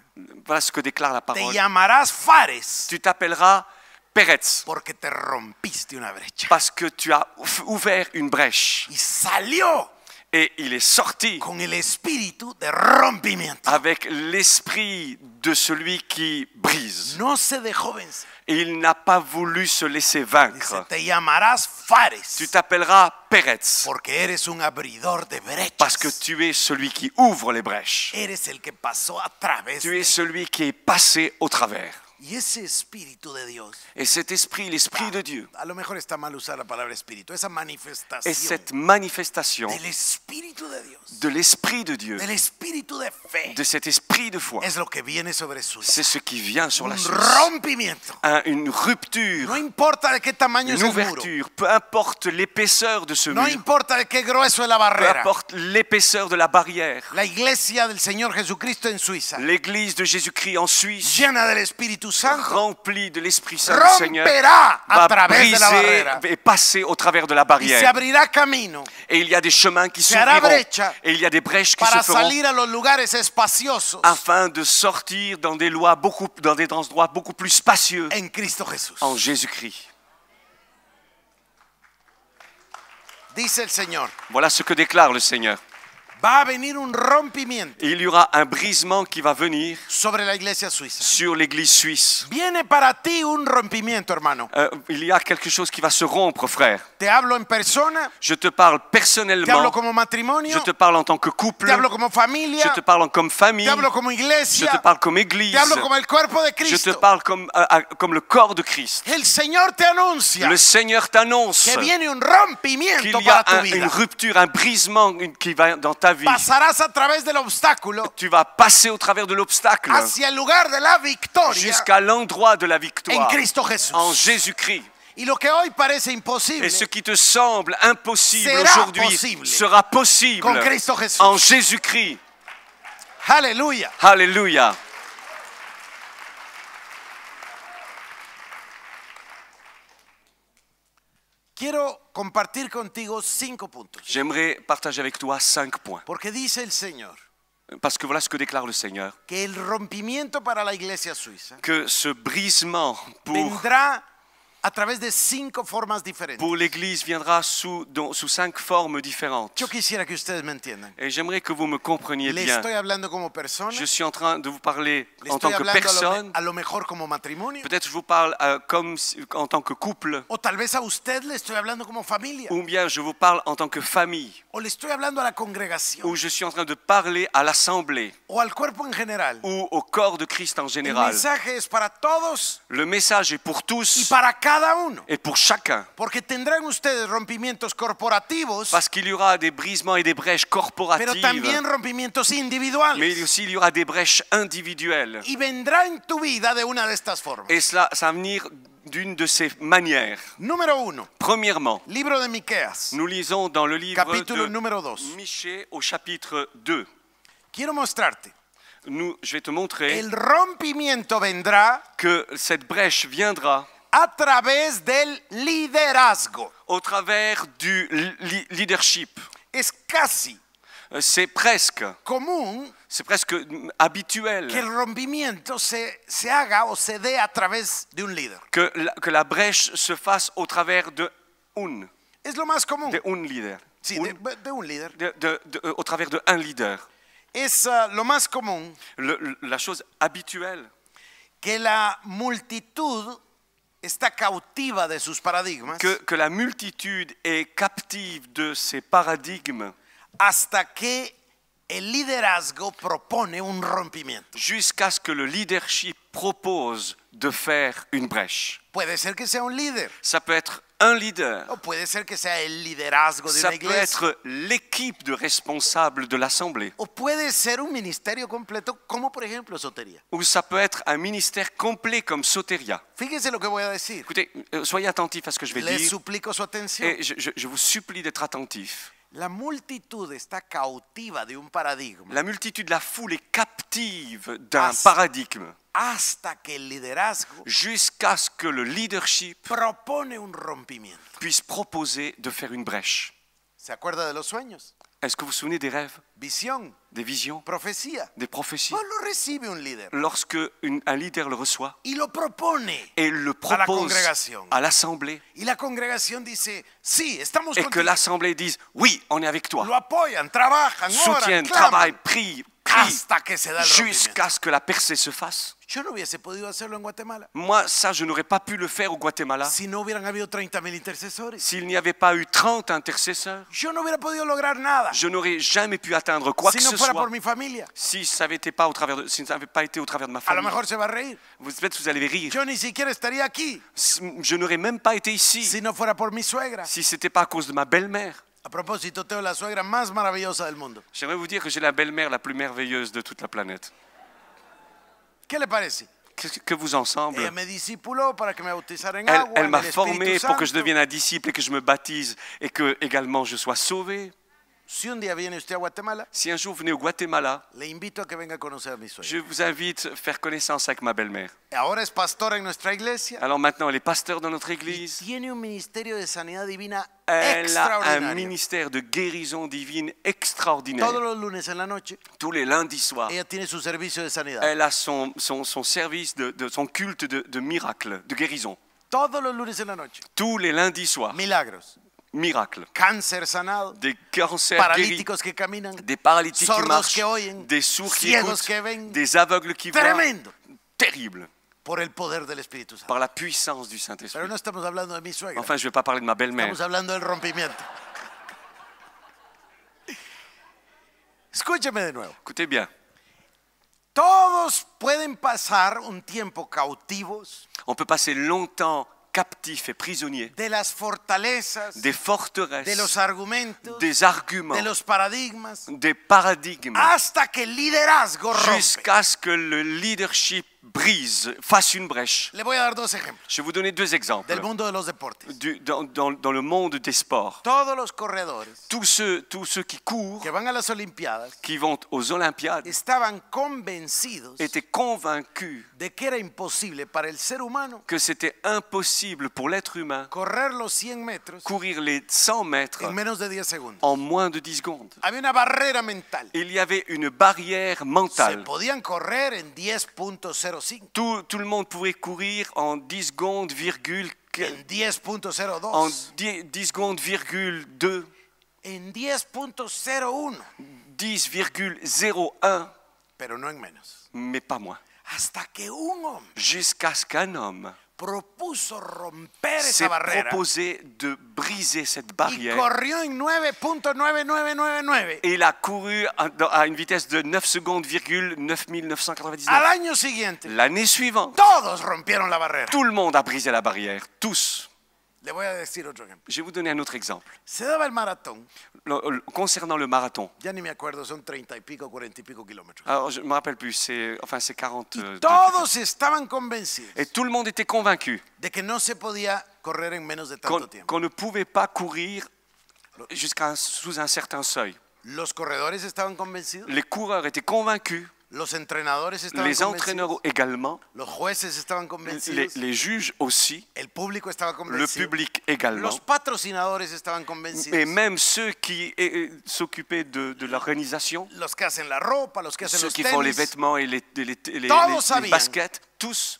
voilà ce que déclare la te parole. llamarás Fares Tu t'appelleras Peretz porque te rompiste una brecha. parce que tu as ouvert une brèche. Y salió Et il est sorti con el espíritu de rompimiento. avec l'esprit de celui qui brise. No se dejó vencer. Et il n'a pas voulu se laisser Dice, vaincre. te llamarás Fares Tu t'appelleras Peretz porque eres un abridor de parce que brechas. tu es celui qui ouvre les brèches. Eres el que pasó a través Tu es de... celui qui est passé au travers. Y ese espíritu de Dios, Et cet esprit, l'esprit de Dieu, a lo mejor está mal usar la palabra espíritu, esa et manifestación cette manifestation del espíritu de Dios, de l'esprit de Dieu, del espíritu de fe, de cet esprit de foi, es lo que viene sobre Suiza. c'est ce qui vient sur la Un Suisse. rompimiento. Une rupture, No importa de qué tamaño es une el muro. ouverture, peu importe l'épaisseur de ce No mur, importa de qué grueso es la peu barrera. importe l'épaisseur de la barrière. La iglesia del Señor Jesucristo en Suiza, L'église de Jésus-Christ en Suisse, llena del Espíritu Santo, remplie de l'Esprit Saint du Seigneur, romperá a va través de la briser barrera et passer au travers de la y se barrière. abrirá camino Et il y a des chemins qui Se hará s'ouvriront. brecha Et il y a des brèches qui para se feront salir a los lugares espaciosos afin de sortir dans des endroits beaucoup plus spacieux en Cristo Jesús. en Jésus-Christ. Dice el Señor, Voilà ce que déclare le Seigneur. va a venir un rompimiento Et il y aura un brisement qui va venir sobre la iglesia suiza. sur l'église suisse. Viene para ti un rompimiento, hermano. Il y a quelque chose qui va se rompre, frère. Te hablo en persona, Je te parle te hablo personnellement. como matrimonio, Je te parle en tant que couple. te hablo como familia, Je te parle comme famille. te hablo como Je iglesia, te parle comme église. te hablo como el cuerpo de Je te Cristo. parle comme le corps de Christ. El Señor te anuncia Le Seigneur t'annonce que viene un qu'il rompimiento y a para tu une vida. rupture, un brisement qui va dans ta vie. Pasarás a través del obstáculo Tu vas passer au travers de l'obstacle hacia el lugar de la victoria jusqu'à l'endroit de la en victoire Cristo Jesús. en Jésus-Christ. Y lo que hoy parece imposible Et ce qui te semble impossible Sera aujourd'hui possible. sera possible con Cristo Jesús. en Jésus-Christ. Aleluya. Alléluia. Quiero compartir contigo 5 puntos. J'aimerais partager avec toi 5 points. Porque dice el Señor Parce que voilà ce que déclare le Seigneur. que el rompimiento para la iglesia suiza Que ce brisement vendrá a través de 5 formas diferentes. pour l'Église viendra sous 5 formes différentes. Yo quisiera que ustedes me entiendan. Et j'aimerais que vous me compreniez Le bien. estoy hablando como persona, Je suis en train de vous parler le en tant estoy que hablando personne. a lo mejor como matrimonio, Peut-être je vous parle en tant que couple. o tal vez a usted le estoy hablando como familia, Ou bien je vous parle en tant que famille. o le estoy hablando a la congregación, Ou je suis en train de parler à l'assemblée. o al cuerpo en general. Ou au corps de Christ en El général. mensaje es para todos Le message est pour y tous para cada uno. et pour chacun. Porque tendrán ustedes rompimientos corporativos, Parce qu'il y aura des brisements et des brèches pero corporatives. también rompimientos Mais individuales. aussi il y aura des brèches individuelles. Y vendrá en tu vida de una de estas formas. Et cela, ça va venir d'une de ces manières. Número 1, Premièrement, libro de Miqueas, nous lisons dans le livre capítulo de número 2. Michée au chapitre 2. Quiero mostrarte, Je vais te montrer el rompimiento vendrá que cette brèche viendra a través del liderazgo. au travers du leadership. Es casi C'est presque común habituel que el rompimiento se haga o se dé a través de un líder. que la brèche se fasse au travers de Es lo más común. un leader. Sí, de un líder. Au travers de un leader. Es lo más común La chose habituelle, que la multitud está cautiva de sus paradigmas que la multitude est captive de ses paradigmes hasta que el liderazgo propone un rompimiento. jusqu'à ce que le leadership propose de faire une brèche. Puede ser que sea un líder, Ça peut être un leader, o puede ser que sea el liderazgo de ça una peut iglesia, être l'équipe de responsables de l'assemblée, o puede ser un ministerio completo, como por ejemplo Sotería. ou ça peut être un ministère complet comme Soteria. Fíjense lo que voy a decir. Écoutez, soyez attentifs à ce que je vais Les dire suplico su atención. et je vous supplie d'être attentifs. La multitud está cautiva de un paradigma La multitude, la foule est captive d'un As- paradigme hasta que el liderazgo jusqu'à ce que le leadership propone un rompimiento. puisse proposer de faire une brèche. ¿Se acuerda de los sueños? Est-ce que vous vous souvenez des rêves, Visión, des visions, profecía. des prophéties? No lo recibe un líder Lorsque un leader le reçoit y lo propone. et le A la propose congrégación. à l'assemblée Y la congregación dice, sí, estamos et que contigo. l'assemblée dise oui, on est avec toi, Lo apoyan, trabajan, oran, soutiennent, claman, travaillent, prient, hasta que se da el rompimiento. jusqu'à ce que la percée se fasse. Yo no hubiese podido hacerlo en Guatemala Moi, ça, je n'aurais pas pu le faire au Guatemala si no hubieran habido 30,000 intercesores. s'il n'y avait pas eu 30 intercesseurs. Yo no hubiera podido lograr nada Je n'aurais jamais pu atteindre quoi si que no ce fuera soit por mi familia. si ça n'avait été pas au travers si ça n'avait pas été au travers de ma A lo famille. mejor se va a reír. Peut-être vous allez rire. Yo ni siquiera estaría aquí Je n'aurais même pas été ici si no fuera por mi suegra. si c'était pas à cause de ma belle-mère. A propósito, tengo la suegra más maravillosa del mundo. J'aimerais vous dire que j'ai la belle-mère la plus merveilleuse de toute la planète. ¿Qué le parece? Que vous ensemble, Ella me discipuló para que me bautizara en elle, agua, elle en m'a el formé Espíritu pour que je Santo. devienne un disciple et que je me baptise et que également je sois sauvé. Si un día viene usted a Guatemala, Si un jour vous venez au Guatemala, le invito a que venga a conocer a mi suegra. je vous invite à faire connaissance avec ma belle-mère. Ahora es pastora en nuestra iglesia. Alors maintenant, elle est pasteur dans notre église. Tiene un ministerio de sanidad divina Elle a un extraordinario. ministère de guérison divine extraordinaire. Todos los lunes en la noche, Tous les lundis soirs, ella tiene su servicio de sanidad. elle a son service, son culte de miracle, de guérison. Todos los lunes en la noche. Tous les lundis soirs, Milagros. miracle. Cáncer sanado. Des cancers guéris, Paralíticos que caminan. des paralytiques qui Sordos marchent, que oyen. des sourds qui Ciegos écoutent, que ven. des aveugles qui voient. Tremendo. Terrible, Por el poder del Espíritu Santo. par la puissance du Pero Saint-Esprit. no estamos hablando de mi suegra. Enfin, je ne vais pas parler de ma belle-mère. Estamos hablando del rompimiento. Escúcheme de nuevo. Écoutez bien, Todos pueden pasar un tiempo cautivos on peut passer longtemps captifs et prisonniers de las fortalezas, des de forteresses, los argumentos, des arguments, de los paradigmas, des paradigmes, hasta que el liderazgo rompe. jusqu'à ce que le leadership brise, fasse une brèche. Le voy a dar dos ejemplos Je vais vous donner deux exemples. del mundo de los deportes. Dans le monde des sports, Todos los corredores tous ceux qui courent, que van a las Olimpiadas qui vont aux Olympiades, estaban convencidos étaient convaincus de que era imposible para el ser humano que c'était impossible pour l'être humain correr los 100 metros courir les 100 mètres en menos de 10 segundos. en moins de 10 secondes. Había una barrera mental. Il y avait une barrière Se mentale. podían correr en 10.05, Tout le monde pouvait courir en 10 secondes, virgule, en en 10.02, 10 secondes, virgule 2, en 10.01, 10,01, pero no en menos. mais pas moins. Hasta que un hombre Jusqu'à ce qu'un homme propuso romper s'est esa barrera proposé de briser cette y barrière. corrió en 9.9999. Et il a couru à une vitesse de 9 secondes, virgule 9999. Al año siguiente, L'année suivante, todos rompieron la barrera. tout le monde a brisé la barrière. Tous. Le voy a decir otro ejemplo. Je vais vous donner un autre exemple. Se daba el maratón, Concernant le marathon. ya ni me acuerdo, son 30 y pico, 40 y pico kilómetros. Alors, je ne me rappelle plus, c'est 40. Todos estaban convencidos Et tout le monde était convaincu de que no se podía correr en menos de tanto tiempo. qu'on ne pouvait pas courir sous un certain seuil. Los corredores estaban convencidos, Les coureurs étaient convaincus, los entrenadores estaban les entraîneurs convencidos, également, los jueces estaban convencidos, les juges aussi, el público estaba le convencido, public également, los patrocinadores estaban convencidos, et même ceux qui s'occupaient de l'organisation, los que hacen la ropa, los que hacen ceux los qui font les tenis, vêtements et les Todos sabían. baskets, tous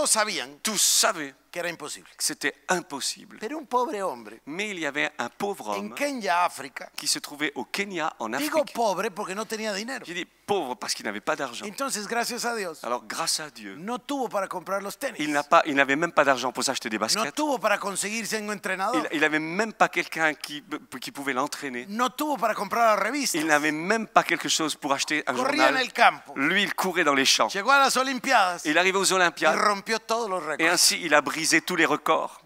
sabían savaient que era imposible. que c'était impossible. Pero un pobre hombre Mais il y avait un pauvre en homme Kenia, África, qui se trouvait au Kenya, en digo Afrique. pobre porque no tenía dinero, J'ai dit pauvre parce qu'il n'avait pas d'argent. Entonces, gracias a Dios, Alors grâce à Dieu, no tuvo para comprar los tenis. il n'avait même pas d'argent pour s'acheter des No baskets. tuvo para conseguirse un entrenador. Il n'avait même pas quelqu'un qui pouvait l'entraîner. No tuvo para comprar la revista. Il n'avait même pas quelque chose pour acheter un Corría en journal. el campo. Lui, il courait dans les champs. Llegó a las Olimpiadas Il arrivait aux y Olympiades rompió todos los et récords. ainsi il a brisé tous les records.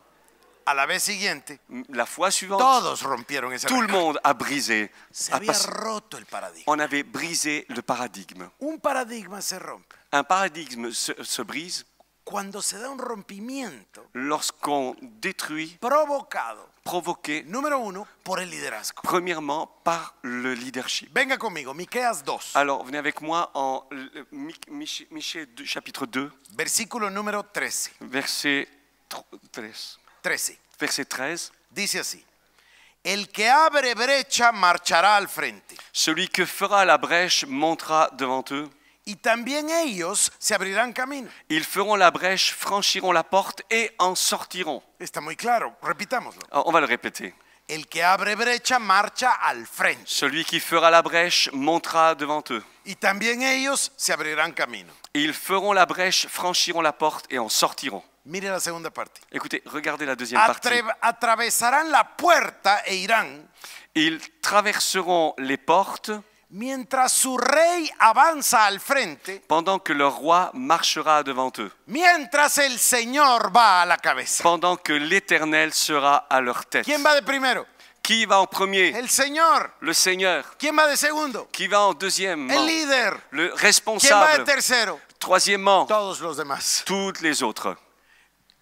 A la vez siguiente, La fois suivante, todos rompieron ese tout le récord. monde a brisé. Se a había passé- roto el paradigma. On avait brisé le paradigme. Un paradigma se rompe Un paradigme se brise cuando se da un rompimiento lorsqu'on détruit, provocado, provoqué, número uno, por el liderazgo. premièrement par le leadership. Venga conmigo, Miqueas 2, Alors, venez avec moi en Michée chapitre 2, versículo número 13. verset 13. 13. Verset 13. Dice así: El que abre brecha marchará al frente, Celui que fera la brèche montera devant eux. y también ellos se abrirán camino. Ils feront la brèche, franchiront la porte et en sortiront. Está muy claro, repitámoslo. On va le répéter. El que abre brecha marcha al frente, Celui qui fera la brèche montera devant eux. y también ellos se abrirán camino. Ils feront la brèche, franchiront la porte et en sortiront. Mire la segunda parte. Écoutez, regardez la deuxième partie. Atravesarán la puerta e irán, Ils traverseront les portes mientras su rey avanza al frente, pendant que leur roi marchera devant eux, mientras el Señor va a la cabeza. pendant que l'Éternel sera à leur tête. ¿Quién va de primero? Qui va en premier? El Señor. Le Seigneur. ¿Quién va de segundo? Qui va en deuxième? El líder. Le ¿Quién va de responsable. tercero? Troisièmement, Todos los demás. toutes les autres.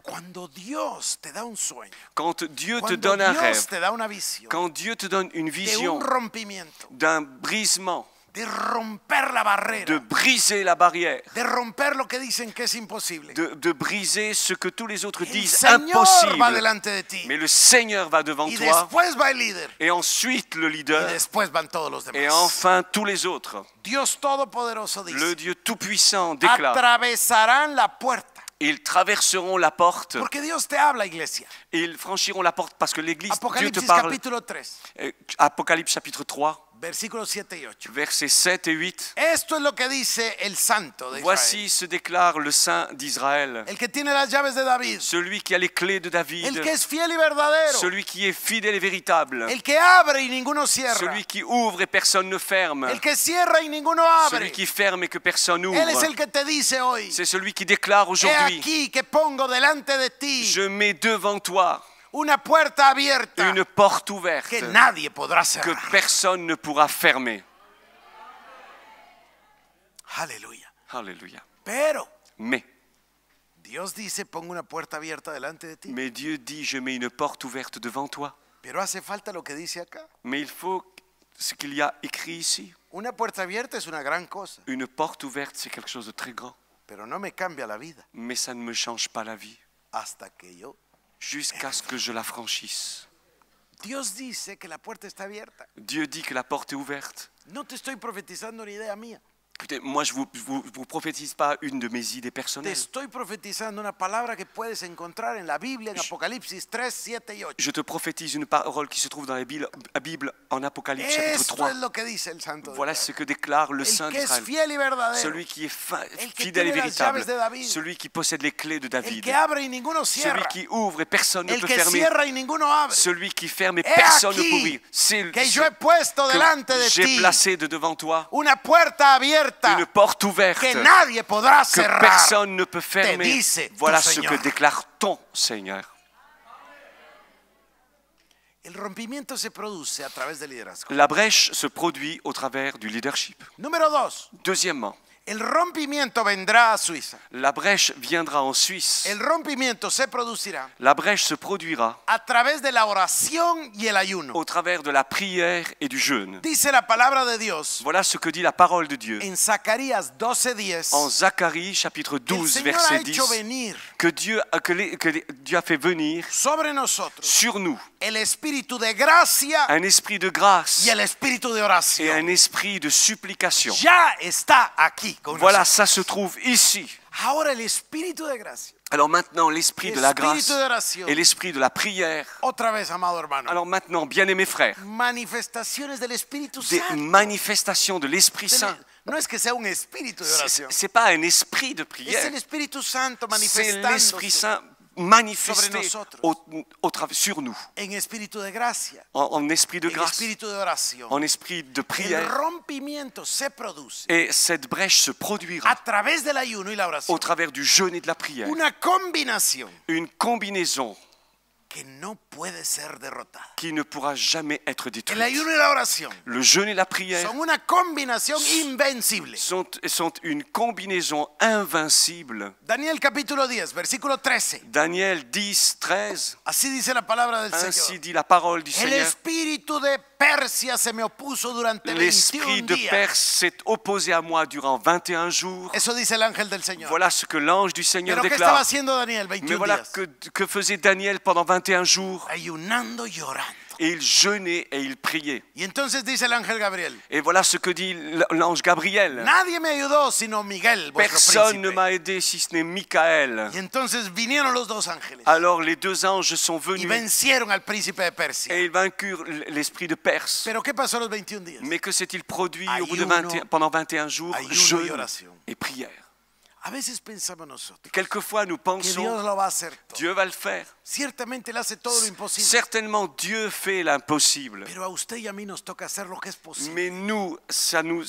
Cuando Dios te da un sueño, Quand Dieu te cuando donne un Dios rêve, te da una visión quand Dieu te donne une de vision un rompimiento, d'un brisement, de romper la barrera, de briser la barrière, de romper lo que dicen que es imposible, de briser ce que tous les autres el disent Señor va impossible. delante de ti, Mais le Seigneur va devant y toi, después va el líder, et ensuite le y leader, después van todos los et demás. enfin tous les autres. Dios Todopoderoso Le dice: Dieu Tout-Puissant déclare, atravesarán la puerta. ils traverseront la porte, Porque Dios te habla, iglesia. ils franchiront la porte parce que l'Église, Dieu te Apocalipsis parle. capítulo 3, Apocalypse chapitre 3, versículos 7 y 8. versets 7 et 8. Esto es lo que dice el santo de Israel, Voici se déclare le Saint d'Israël, el que tiene las llaves de David, celui qui a les clés de David, el que es fiel y verdadero, celui qui est fidèle et véritable, el que abre y ninguno cierra, celui qui ouvre et personne ne ferme, el que cierra y ninguno celui abre. qui ferme et que personne Él es ouvre. el que te dice hoy: C'est celui qui déclare he aujourd'hui, aquí que pongo delante de ti je mets devant toi una puerta abierta une porte ouverte que nadie podrá que cerrar. personne ne pourra fermer. Aleluya. Alléluia. Pero Mais Dios dice: pongo una puerta abierta delante de ti. Dieu dit, je mets une porte ouverte devant toi. Pero hace falta lo que dice acá. Mais il faut ce qu'il y a écrit ici. Una puerta abierta es una gran cosa, Une porte ouverte, c'est quelque chose de très grand. pero no me cambia la vida Mais ça ne me change pas la vie hasta que yo. jusqu'à ce que je la franchisse. Dios dice que la puerta está abierta. Dieu dit que la porte est ouverte. No te estoy profetizando una idea mía. Écoutez, moi, je ne vous prophétise pas une de mes idées Te personnelles. estoy profetizando una palabra que puedes encontrar en la Biblia en Apocalipsis 3, 7 y 8. Je te prophétise une parole qui se trouve dans la Bible en Apocalypse chapitre Esto 3. es lo que dice el santo de Voilà Israel. ce que déclare le El Saint que es d'Israël. fiel y verdadero, Celui qui est El que fidèle et tiene las véritable. llaves de David. Celui qui possède les clés de el David. que abre y ninguno Celui cierra, qui ouvre et personne ne el peut que fermer. cierra y ninguno abre. Celui qui ferme et He personne ne peut aquí ouvrir. C'est que yo he puesto delante de j'ai ti placé devant toi una puerta abierta une porte ouverte que nadie podrá que cerrar. personne ne peut fermer. dice Voilà tu ce que Señor. déclare ton Seigneur. El rompimiento se produce a través del liderazgo. La brèche se produit au travers du leadership. Número 2. Deuxièmement, El rompimiento vendrá a Suiza. la brèche viendra en Suisse. El rompimiento se producirá La brèche se produira a través de la oración y el ayuno. au travers de la prière et du jeûne. Dice la palabra de Dios Voilà ce que dit la parole de Dieu. en Zacarías 12:10. En Zacharie chapitre que el 12 Señor ha verset 10, hecho venir que Dieu a fait venir sobre nosotros sur nous el espíritu de gracia un esprit de grâce y el espíritu de et oración. un esprit de supplication. Ya está aquí con Voilà, nosotros. ça se trouve ici. Ahora el espíritu de gracia, Alors maintenant, l'esprit de la grâce espíritu de oración. et l'esprit de la prière. Otra vez, amado hermano. Alors maintenant, bien-aimés frères, Manifestaciones del Espíritu des Santo. manifestations de l'Esprit Saint no es que sea un espíritu de oración. C'est pas un esprit de Es prière. el Espíritu Santo C'est l'Esprit manifestándose Saint manifesté nosotros. sur nous, en espíritu de gracia, en esprit de en grâce, espíritu de oración. en esprit de El prière. rompimiento se produce Et cette brèche se a produira través del ayuno y la au oración. travers du jeûne et de la prière. Una combinación Une combinaison que no puede ser derrotada. qui ne pourra jamais être El détruite. ayuno y la oración Le jeûne et la prière son una combinación invencible. sont une combinaison invincible. Daniel capítulo 10, versículo 13. Daniel 10, 13, Así dice la palabra del ainsi Señor. dit la parole du El Seigneur. espíritu de Persia se me opuso durante L'esprit 21 de días. Perse s'est opposé à moi durant 21 jours. Eso dice el ángel del Señor. Voilà ce que l'ange du Seigneur Pero ¿qué estaba déclare. haciendo Daniel Mais 21 voilà días? que faisait Daniel pendant 21 jours. Ayunando y orando. Et il jeûnait et il priait. Y entonces dice el ángel Gabriel, Et voilà ce que dit l'ange Gabriel. nadie me ayudó sino Miguel, vuestro Personne ne príncipe. m'a aidé si ce n'est Michael. Y entonces vinieron los dos ángeles Alors les deux anges sont y venus vencieron al príncipe de Persia. et ils vaincurent l'esprit de Perse. Pero ¿qué pasó a los 21 días? Mais que s'est-il produit au bout de Ayuno, pendant 21 jours? ayuno y Jeûne oración. et prière. A veces pensamos nosotros Quelquefois nous que pensons, Dios lo va a hacer todo. Dieu va le faire. Ciertamente Él hace todo lo imposible. Certainement Dieu fait l'impossible. Pero a usted y a mí nos toca hacer lo que es posible. Mais nous, ça nous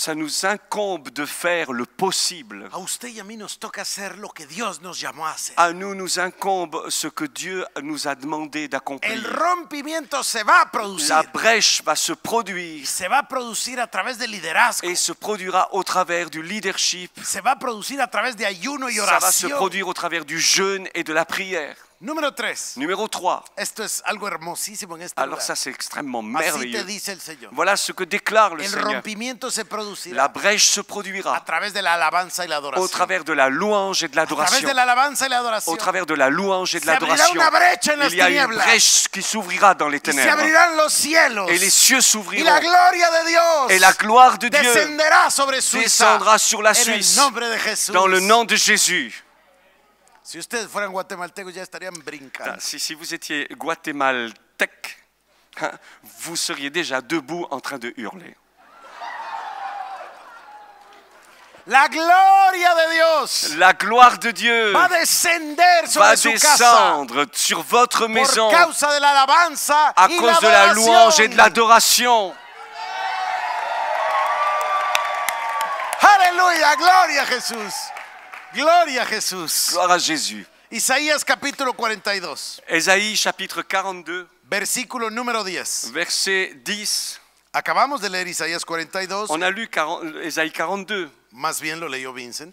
incombe de faire le possible. A usted y a mí nos toca hacer lo que Dios nos llamó a hacer. À nous incombe ce que Dieu nous a demandé El d'accomplir. rompimiento se va a producir. La brèche va se produire Se va a producir a través del liderazgo. et se produira au travers du leadership. Se va a producir a través de ayuno y Ça va se oración. produire au travers du jeûne et de la prière. Número 3. Numéro 3. Esto es algo hermosísimo en este Alors lugar. ça, c'est extrêmement Así te merveilleux. dice el Señor. Voilà ce que déclare le El Seigneur. rompimiento se La producirá brèche se a produira través de la alabanza y la au adoración. travers de la louange et de A través l'adoration. de la alabanza y la adoración. Au travers de la louange et de Se abrirá l'adoration. una brecha en las Il y a une tinieblas. brèche qui s'ouvrira dans les Y se ténèbres. abrirán los cielos. Et les cieux Y s'ouvriront. la gloria de Dios Et la gloire de Dieu descenderá sobre Suiza. descendra sur la En el Suisse. nombre de Jesús. Dans le nom de Jésus. Si ustedes fueran guatemaltecos ya estarían brincando. Si vous étiez guatémaltèque, hein, vous seriez déjà debout en train de hurler. La gloria de Dios La gloire de Dieu va a descender sobre va su casa descendre sur votre por maison causa de la alabanza à y cause de la la louange et de adoración. l'adoration. Aleluya, gloria a Jesús. Gloria a Jesús. Gloire à Jésus. Isaías capítulo 42, Ésaïe chapitre 42, versículo número 10. verset 10. Acabamos de leer Isaías 42, On a lu Ésaïe 42. más bien lo leyó Vincent,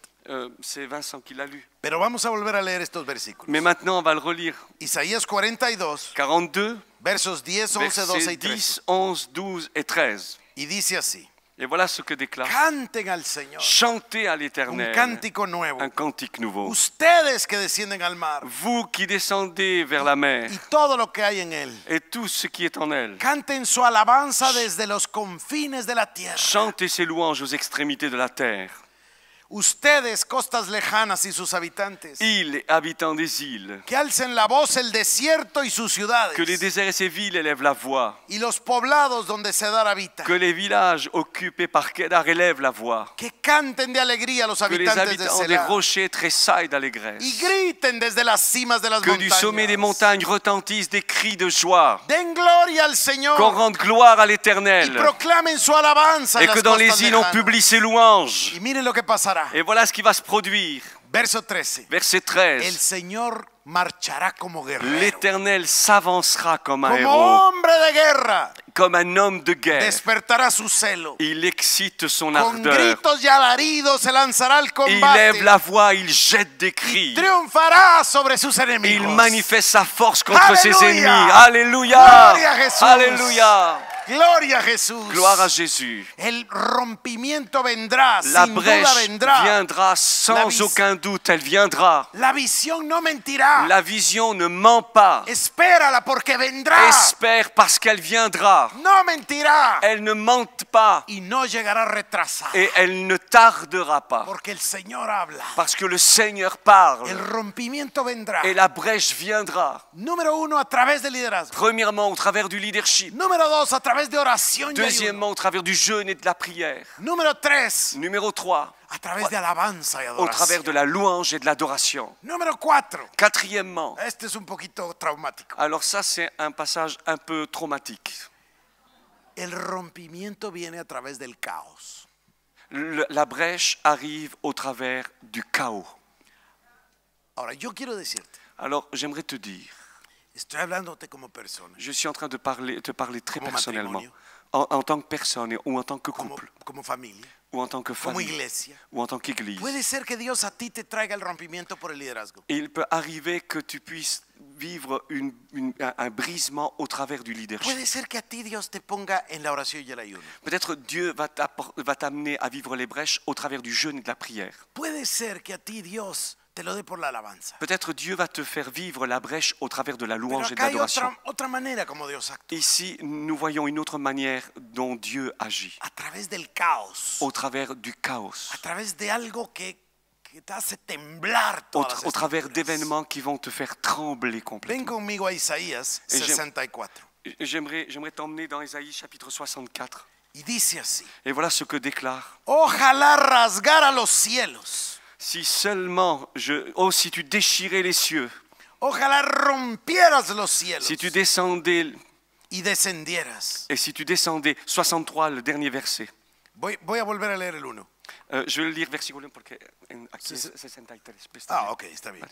C'est Vincent qui l'a lu. pero vamos a volver a leer estos versículos. Mais maintenant, on va le relire. Isaías 42, 42, versos 10, 11, 12 versets y 13. 10, 11, 12 et 13. Y dice así: Et voilà ce que déclare. canten al Señor Chantez à un l'Éternel cántico nuevo. un cantique nouveau. Ustedes que descienden al mar Vous qui descendez vers la mer y todo lo que hay en él, et tout ce qui est en elle, canten su alabanza desde los confines de la tierra. chantez ses louanges aux extrémités de la terre. Ustedes, costas lejanas y sus habitantes, Îles et habitants des îles, que alcen la voz el desierto y sus ciudades, que les déserts et ses villes élèvent la voix, y los poblados donde Cedar habita. que les villages occupés par Kedar élèvent la voix, Que canten de alegría los que les habitantes de habitants des Selah rochers tressaillent y d'allégresse, griten desde las cimas de las que du sommet des montañas. montagnes retentissent des cris de joie, Den gloria al qu'on Señor rende gloire à y l'Éternel, proclamen su alabanza en et que las dans costas les îles on lejanas. publie ses louanges. Y miren lo que pasará. Et voilà ce qui va se produire. Verso 13. Verset El 13. Señor marchará como guerrero, L'Éternel s'avancera comme un como héros, hombre de guerra. comme un homme de guerre. Despertará su celo. Il excite son Con ardeur. gritos y alaridos se lanzará al Il combate lève la voix, il jette des y cris. triunfará sobre sus Il enemigos. manifeste sa force contre ses Alléluia. ennemis. Alléluia. Gloria a Jesús. Alléluia. Gloria a Jesús. Gloire à Jésus. El rompimiento vendrá, La sin duda brèche vendrá. viendra sans aucun doute, elle viendra. La visión no mentirá. La vision ne ment pas. Espérala porque vendrá. Espère parce qu'elle viendra. No mentirá. Elle ne mente pas Y no llegará retrasada. et elle ne tardera pas. Porque el Señor habla. Parce que le Seigneur parle El rompimiento vendrá. et la brèche viendra. Número 1, a través del liderazgo. Premièrement, au travers du leadership. Número 2, a través través de oración y ayuno. Deuxièmement, au travers du jeûne et de la prière. Número 3, Numéro 3, a través de alabanza y au travers de adoración. la louange et de l'adoration. Número 4, Quatrièmement, este es un poquito traumático. alors ça c'est un passage un peu traumatique. El rompimiento viene a través del caos. La brèche arrive au travers du chaos. Ahora, yo quiero decirte, Alors j'aimerais te dire, estoy hablándote como persona, je suis en train de te parler très Como personnellement, matrimonio. en tant que personne ou en tant que como, couple, como familia, ou en tant que como famille, iglesia. ou en tant qu'église. Puede ser que Dios a ti te traiga el rompimiento por el liderazgo. Et il peut arriver que tu puisses vivre un brisement au travers du leadership. Puede ser que a ti Dios te ponga en la oración y el ayuno. Peut-être Dieu va t'amener à vivre les brèches au travers du jeûne et de la prière. Puede ser que a ti Dios te lo dé por la alabanza. Peut-être Dieu va te faire vivre la brèche au travers de la Pero louange et de acá hay l'adoration. otra manera como Dios actúa. Ici, nous voyons une autre manière dont Dieu agit, A través del caos. au travers du chaos, A través de algo que te hace temblar todas las au travers estructuras. d'événements qui vont te faire trembler Ven complètement. conmigo a Isaías Et j'aime- 64. J'aimerais t'emmener dans Ésaïe chapitre 64. Y dice así: Et voilà ce que déclare. Ojalá rasgara los cielos. Si seulement, si tu déchirais les cieux, Ojalá rompieras los cielos si tu descendais, y descendieras. et si tu descendais, 63, le dernier verset. Voy a volver a leer el 1. Je vais le lire versículo porque aquí es 63. Ah, ok, está bien.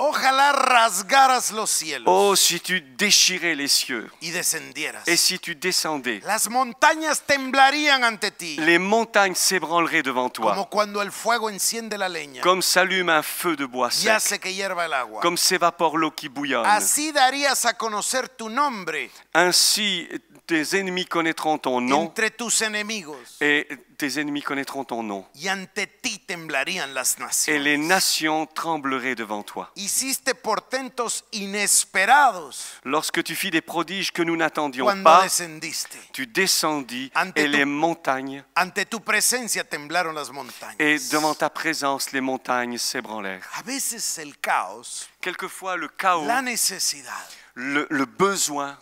Ojalá rasgaras los cielos Oh, si tu déchirais les cieux, y descendieras. et si tu descendais, Las montañas temblarían ante ti, les montagnes s'ébranleraient devant toi, como cuando el fuego enciende la leña comme s'allume un feu de bois y sec, hace que hierva el agua. comme s'évapore l'eau qui bouillonne. Así darías a conocer tu nombre Ainsi, tes ennemis connaîtront ton nom, entre tus enemigos, et tes ennemis connaîtront ton nom. y ante ti temblarían las Et les naciones. nations trembleraient devant toi. Hiciste portentos inesperados Lorsque tu fis des prodiges que nous n'attendions cuando pas, descendiste. tu descendis Ante et tu- les montagnes, Ante tu presencia temblaron las montañas. et devant ta présence, les montagnes s'ébranlèrent. A veces el caos, Quelquefois, le chaos, la necesidad, le besoin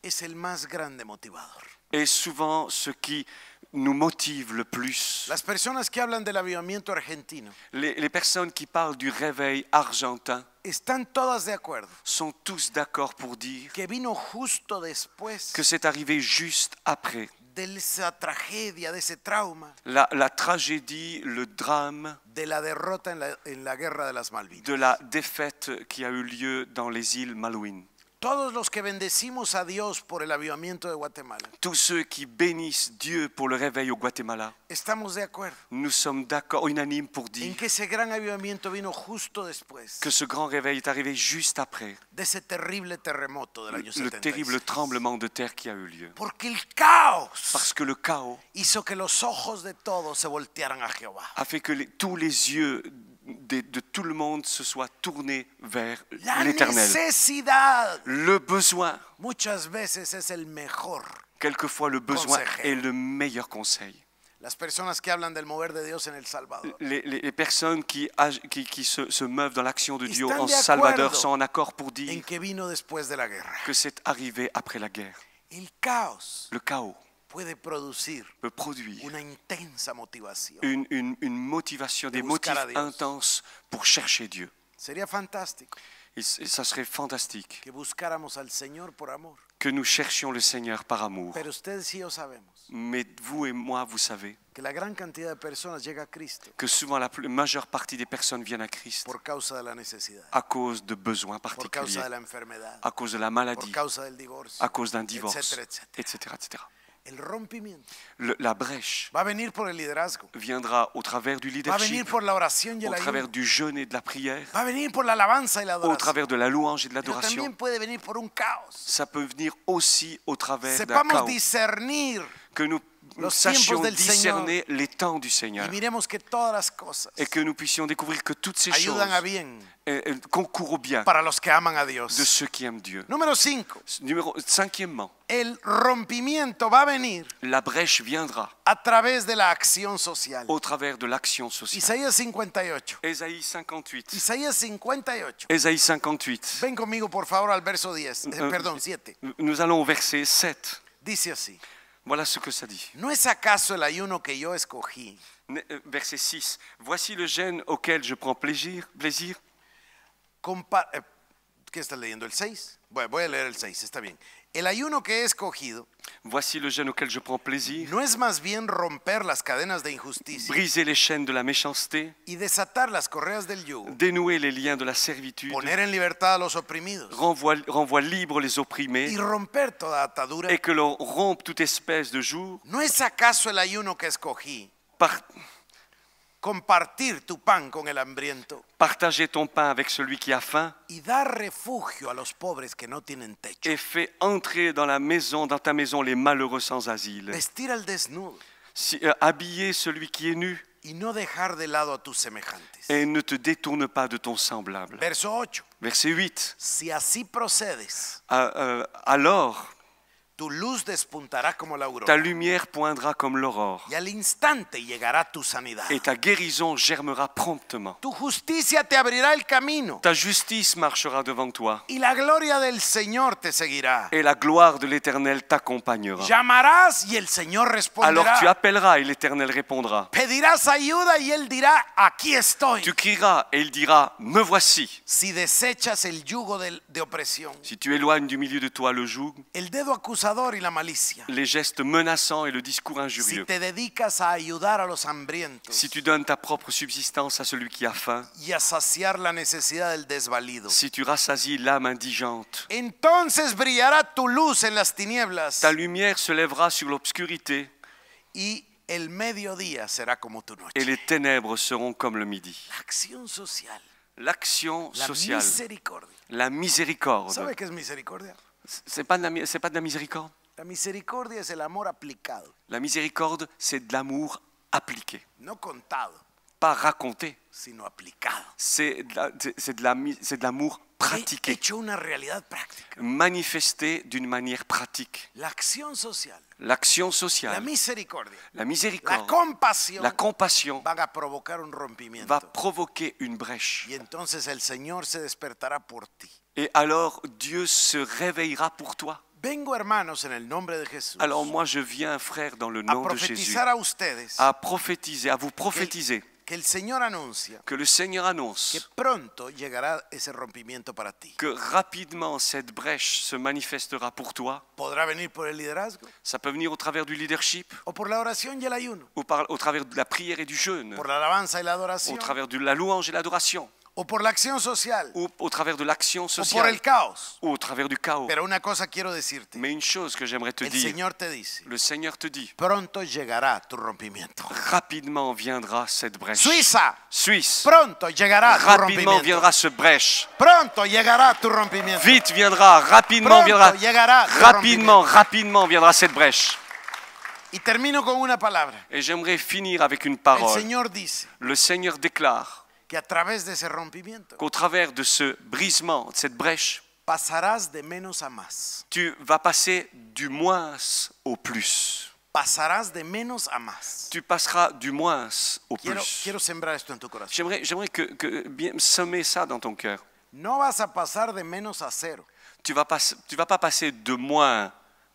es el más grande motivador. est souvent ce qui nous motive le plus. Las personas que hablan del avivamiento argentino Les personnes qui parlent du réveil argentin están todas de acuerdo sont tous d'accord pour dire que vino justo después que c'est arrivé juste après de esa tragedia, de ese trauma, la tragédie, le drame de la derrota en la guerra de las Malvinas. de la défaite qui a eu lieu dans les îles Malouines. Todos los que bendecimos a Dios por el avivamiento de Guatemala, Tous ceux qui bénissent Dieu pour le réveil au Guatemala, estamos de acuerdo nous sommes d'accord, unanimes pour en dire que ese gran avivamiento vino justo después que ce grand réveil est arrivé juste après de ese terrible terremoto del año le 76. terrible tremblement de terre qui a eu lieu. Porque el caos Parce que le chaos hizo que los ojos de todos se voltearan a Jehová. a fait que tous les yeux de tout le monde se soient tournés vers La l'Éternel. necesidad Le besoin, muchas veces es el mejor. quelquefois le besoin Consejero. est le meilleur conseil. Las personas que hablan del mover de Dios en El Salvador Les personnes qui se meuvent dans l'action de Dieu Están en de Salvador acuerdo sont en accord pour en dire que vino después de la guerra. que c'est arrivé après la guerre. El caos Le chaos puede producir peut produire una intensa motivación. une motivation, des buscar motifs a Dios. intenses pour chercher Dieu. Sería fantástico Et ça serait fantastique que buscáramos al Señor por amor. que nous cherchions le Seigneur par amour. Pero ustedes y yo sabemos Mais vous et moi, vous savez que la gran cantidad de personas llega a Cristo que souvent la majeure partie des personnes viennent à Christ por causa de la necesidad, à cause de besoins por causa particuliers, de la enfermedad, à cause de la por maladie, causa del divorcio, à cause d'un divorce, etcétera, etcétera. etc. El rompimiento La brèche va a venir por el liderazgo, viendra au travers du va a venir leadership, por la oración y el au travers ayuno, du jeûne et de la prière, va a venir por la alabanza y la au adoración, travers de la louange et de pero l'adoration. también puede venir por un caos. Ça peut venir aussi au travers d'un Sepamos chaos. discernir Que nous los sachions tiempos del discerner les temps du Seigneur y miremos que todas las cosas et que nous puissions découvrir que toutes ces choses ayudan a bien concourent au bien para los que aman a de Dios. ceux qui aiment Dieu. Número 5. Cinquièmement, El rompimiento va a venir la brèche viendra a través de la acción social. au travers de l'action sociale. Isaías 58. Ésaïe 58. Isaías 58. Ésaïe 58. Ven conmigo por favor al verso 10. Perdón, 7. Nous allons au verset 7. Dice así. Voilà ce que ça dit. ¿No es acaso el ayuno que yo escogí? Verset 6. Voici le jeûne auquel je prends plaisir. ¿Qué estás leyendo? ¿El 6? Bueno, voy a leer el 6, está bien. El ayuno que he escogido Voici le jeûne auquel je prends plaisir. no es más bien romper las cadenas de injusticia Briser les chaînes de la méchanceté. y desatar las correas del yugo, Dénouer les liens de la servitude. poner en libertad a los oprimidos Renvoie libre les y opprimés. romper toda atadura. Et que l'on rompe toute espèce de joug. ¿No es acaso el ayuno que escogí Par- compartir tu pan con el hambriento Partager ton pain avec celui qui a faim. y dar refugio a los pobres que no tienen techo? Et fais entrer dans ta maison les malheureux sans asile. Vestir al desnudo Habiller celui qui est nu. y no dejar de lado a tus semejantes. Et ne te détourne pas de ton semblable. Verso 8. Verset 8. Si así procedes, Alors, tu luz despuntará como la ta aurora lumière poindra comme l'aurore. y al instante llegará tu sanidad. Et ta guérison germera promptement. Tu justicia te abrirá el camino Ta justice marchera devant toi. y la gloria del Señor te seguirá. Et la gloire de l'Éternel t'accompagnera. Llamarás y el Señor Alors tu responderá. appelleras et l'Éternel répondra. Pedirás ayuda y Él dirá, aquí estoy. Tu crieras et il dira, me voici. Si desechas el yugo de opresión, Si tu éloignes du milieu de toi le joug, el dedo acusador y la malicia, les gestes menaçants et le discours si injurieux, te dedicas a ayudar a los hambrientos si tu donnes ta propre subsistance à celui qui a faim, y a saciar la necesidad del desvalido, si tu rassasies l'âme indigente, entonces brillará tu luz en las tinieblas ta lumière se lèvera sur l'obscurité y el mediodía será como tu noche. et les ténèbres seront comme le midi. La acción social, L'action la sociale, misericordia. la miséricorde. ¿Sabe qué es misericordia? C'est pas de la miséricorde. La misericordia es el amor aplicado, La miséricorde, c'est de l'amour appliqué, no contado, pas raconté. sino aplicado. C'est de l'amour pratiqué, Hecho una realidad práctica. manifesté d'une manière pratique. La acción social, L'action la sociale, misericordia, la la miséricorde, compasión la compassion van a provocar un rompimiento. va provoquer une brèche. Y entonces el Señor se despertará por ti. Et alors Dieu se réveillera pour toi. Vengo, hermanos, en el nombre de Jesús, Alors moi je viens, frère, dans le a nom de Jésus, profetizar a ustedes à prophétiser, à vous prophétiser que el Señor anuncia que le Seigneur que annonce pronto llegará ese rompimiento para ti. que rapidement cette brèche se manifestera pour toi. Podrá venir por el liderazgo, Ça peut venir au travers du leadership, o por la oración y el ayuno, ou au travers de la prière et du jeûne, por la alabanza y la au adoración, travers de la louange et l'adoration, o por la acción social, ou au travers de l'action o por sociale, el caos. ou au travers du chaos. Pero una cosa quiero decirte, Mais une chose que j'aimerais te el dire, Señor te dice, le Seigneur te dit, pronto llegará tu rompimiento. rapidement viendra cette brèche. Suiza, Suisse, pronto llegará tu rapidement rompimiento. viendra ce brèche. Pronto llegará tu rompimiento. Vite viendra, rapidement viendra, Pronto llegará tu rapidement viendra cette brèche. Y termino con una palabra. Et j'aimerais finir avec une El parole. Señor dice Le Seigneur déclare que a través de ese rompimiento qu'au travers de ce brisement, de cette brèche, pasarás de menos a más. tu vas passer du moins au plus. Pasarás de menos a más. Tu passeras du moins au Quiero plus. sembrar esto en tu corazón. J'aimerais que bien semer ça dans ton cœur. No vas a pasar de menos a cero. Tu vas pas passer de moins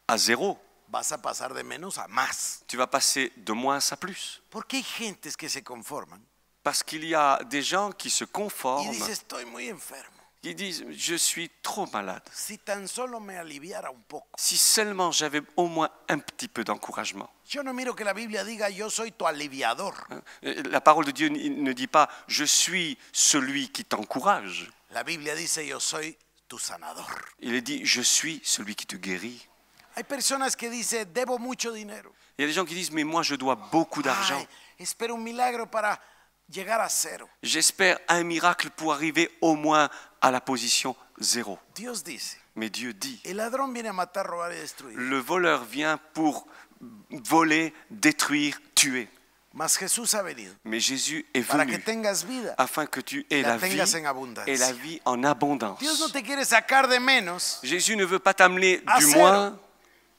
à zéro. Vas a pasar de menos a más. Tu vas passer de moins à plus. Porque hay gentes que se conforman Parce qu'il y a des gens qui se y conforment, dice estoy muy enfermo. qui disent « je suis trop malade ». Si tan solo me aliviara un poco. Si seulement j'avais au moins un petit peu d'encouragement. Yo no miro que la Biblia diga yo soy tu aliviador. La parole de Dieu ne dit pas « je suis celui qui t'encourage La Biblia dice yo soy tu sanador. ». Il est dit « je suis celui qui te guérit ». Hay personas que dicen debo mucho dinero. Il y a des gens qui disent « mais moi je dois beaucoup d'argent Ay, espero un milagro para llegar a cero. ». J'espère un miracle pour arriver au moins à la position zéro. Dios dice, Mais Dieu dit el ladrón viene a matar, robar y destruir. le voleur vient pour voler, détruire, tuer. Mas Jesús ha venido Mais Jésus est para que venu tengas vida, afin que tu aies la la vie tengas en et la abundancia. vie en abondance. Dios no te quiere sacar de menos, Jésus ne veut pas t'amener À du zéro. moins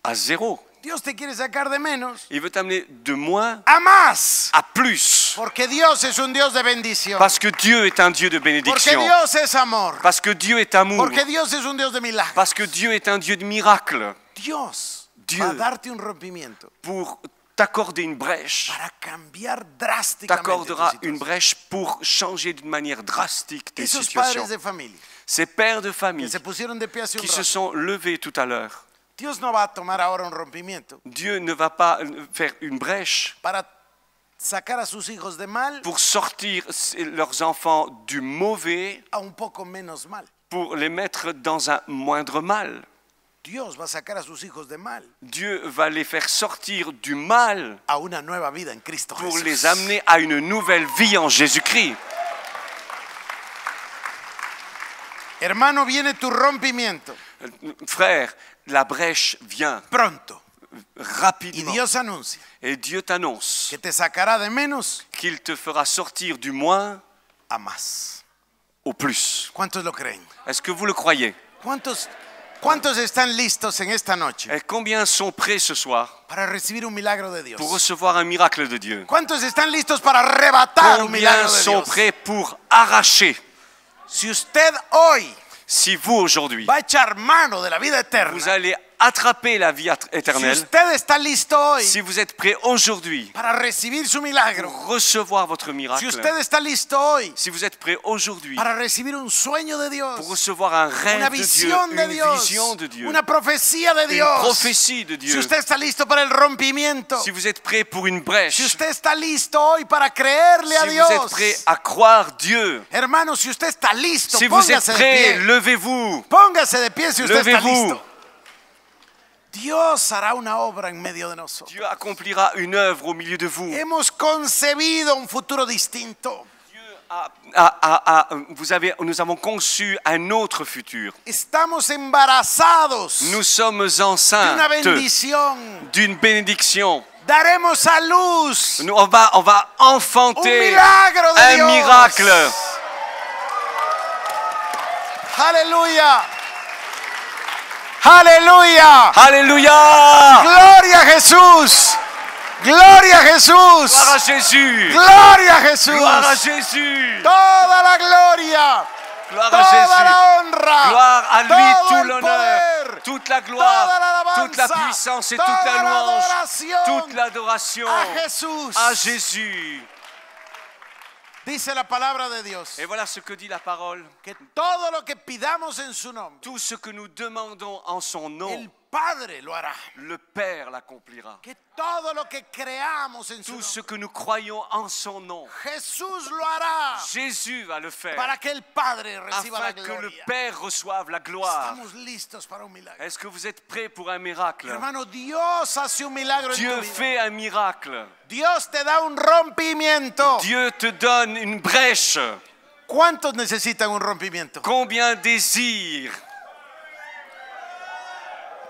à zéro. Dios te quiere sacar de menos Il veut t'amener de moins a más. à plus. Porque Dios es un Dios de bendición. Parce que Dieu est un Dieu de Porque bénédiction. Dios es amor. Parce que Dieu est amour. Porque Dios es un Dios de milagros. Parce que Dieu est un Dieu de miracles. Dios Dieu va a darte un rompimiento pour t'accorder une brèche, para cambiar drásticamente tu t'accordera une situación. brèche pour changer d'une manière drastique tes Esos situations. padres de familia Ces pères de que famille se pusieron de pie hace un qui se rato, sont levés tout à l'heure, Dios no va a tomar ahora un rompimiento Dieu ne va pas faire une brèche para sacar a sus hijos de mal pour sortir leurs enfants du mauvais, a un poco menos mal. pour les mettre dans un moindre mal. Dios va a sacar a sus hijos de mal Dieu va les faire sortir du mal a una nueva vida en Cristo pour Jesús. les amener à une nouvelle vie en Jésus-Christ. Hermano, viene tu rompimiento Frère, la brèche vient pronto y rapidement. Dios anuncia Et Dieu t'annonce que te sacará de menos qu'il te fera sortir du moins a más. au plus. ¿Cuántos lo creen? Est-ce que vous le croyez? ¿Cuántos están listos en esta noche Et combien sont prêts ce soir para recibir un milagro de Dios? pour recevoir un miracle de Dieu? ¿Cuántos están listos para arrebatar un Combien milagro de sont Dios? prêts pour arracher? Si usted hoy Si vous aujourd'hui, va a echar mano de la vida vous eterna, allez attraper la vie si éternelle, usted está listo hoy si vous êtes prêts aujourd'hui para recibir su milagro, pour recevoir votre si miracle, usted está listo hoy si vous êtes prêts aujourd'hui para recibir un sueño de pour Dios, recevoir un una rêve de Dieu, visión de une Dios, vision de Dieu, una profecía de une Dios, prophétie de si Dieu, usted está listo para el rompimiento, si vous êtes prêts pour une si brèche, usted está listo hoy para creerle a si vous êtes Dios, prêts à croire Dieu, hermano, si usted está listo, si vous êtes póngase de prêts, pie. levez-vous, Póngase de pie si usted está levez-vous. listo. Dios hará una obra en medio de nosotros. Dieu accomplira une œuvre au milieu de vous. Hemos concebido un futuro distinto. Nous avons conçu un autre futur. Estamos embarazados Nous sommes de una enceintes bendición. d'une bénédiction. Daremos a luz On va un enfanter milagro de un Dios. miracle. Aleluya. Aleluya. Alléluia! Gloria a Jesús. Gloria a Jesús. Gloire à Jésus! Gloria a Jesús. Gloire à Jésus! Toda la gloria. Gloire à Toda Jésus! la honra. Gloire à lui, todo tout el l'honneur, poder, toute la toda gloire, la alabanza, toute la puissance et toda toute la la louange, adoración toute l'adoration a Jesús. à Jésus. Dice la palabra de Dios Et voilà ce que dit la parole. que todo lo que pidamos en su nombre, Tout ce que nous demandons en son nom, el Padre lo hará. le Père l'accomplira. Que todo lo que creamos en su Tout ce nombre, que nous croyons en son nom, Jesús lo hará Jésus va le faire para que el Padre reciba la afin que le gloria. Père reçoive la gloire. Estamos listos para un milagro. Est-ce que vous êtes prêts pour un miracle? Hermano, Dios hace un milagro en Dieu tu vida. fait un miracle. Dios te da un rompimiento. Dieu te donne une brèche. ¿Cuántos necesitan un rompimiento? Combien désirent?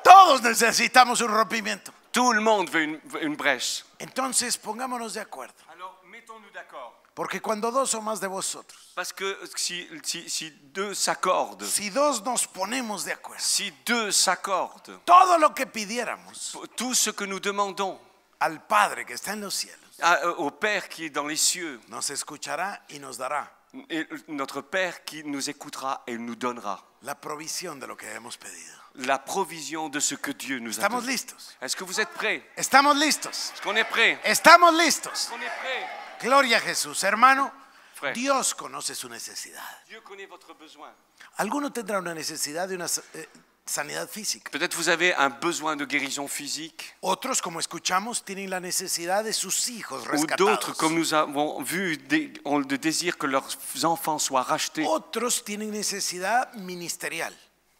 Todos necesitamos un rompimiento. Tout le monde veut une brèche. Entonces pongámonos de acuerdo. Alors mettons-nous d'accord. Porque cuando dos o más de vosotros, Parce que si deux s'accordent, si dos nos ponemos de acuerdo, si deux s'accordent, todo lo que pidiéramos tout ce que nous demandons al Padre que está en los cielos, au Père qui est dans les cieux, nos escuchará y nos dará et notre Père qui nous écoutera et nous donnera la provisión de lo que hemos pedido. la provision de ce que Dieu nous a ¿Estamos donné. listos? Est-ce que vous êtes prêts? ¿Estamos listos? Est-ce qu'on est prêts? ¿Estamos listos? Est-ce qu'on est prêts? Gloria a Jesús. Hermano, Frère, Dios conoce su necesidad. Dieu connaît votre besoin. Alguno tendrá una necesidad de una sanidad física. Peut-être vous avez un besoin de guérison physique, Otros, como escuchamos, tienen la necesidad de sus hijos ou d'autres, rescatados. comme nous avons vu, ont le désir que leurs enfants soient rachetés. Otros tienen necesidad ministerial.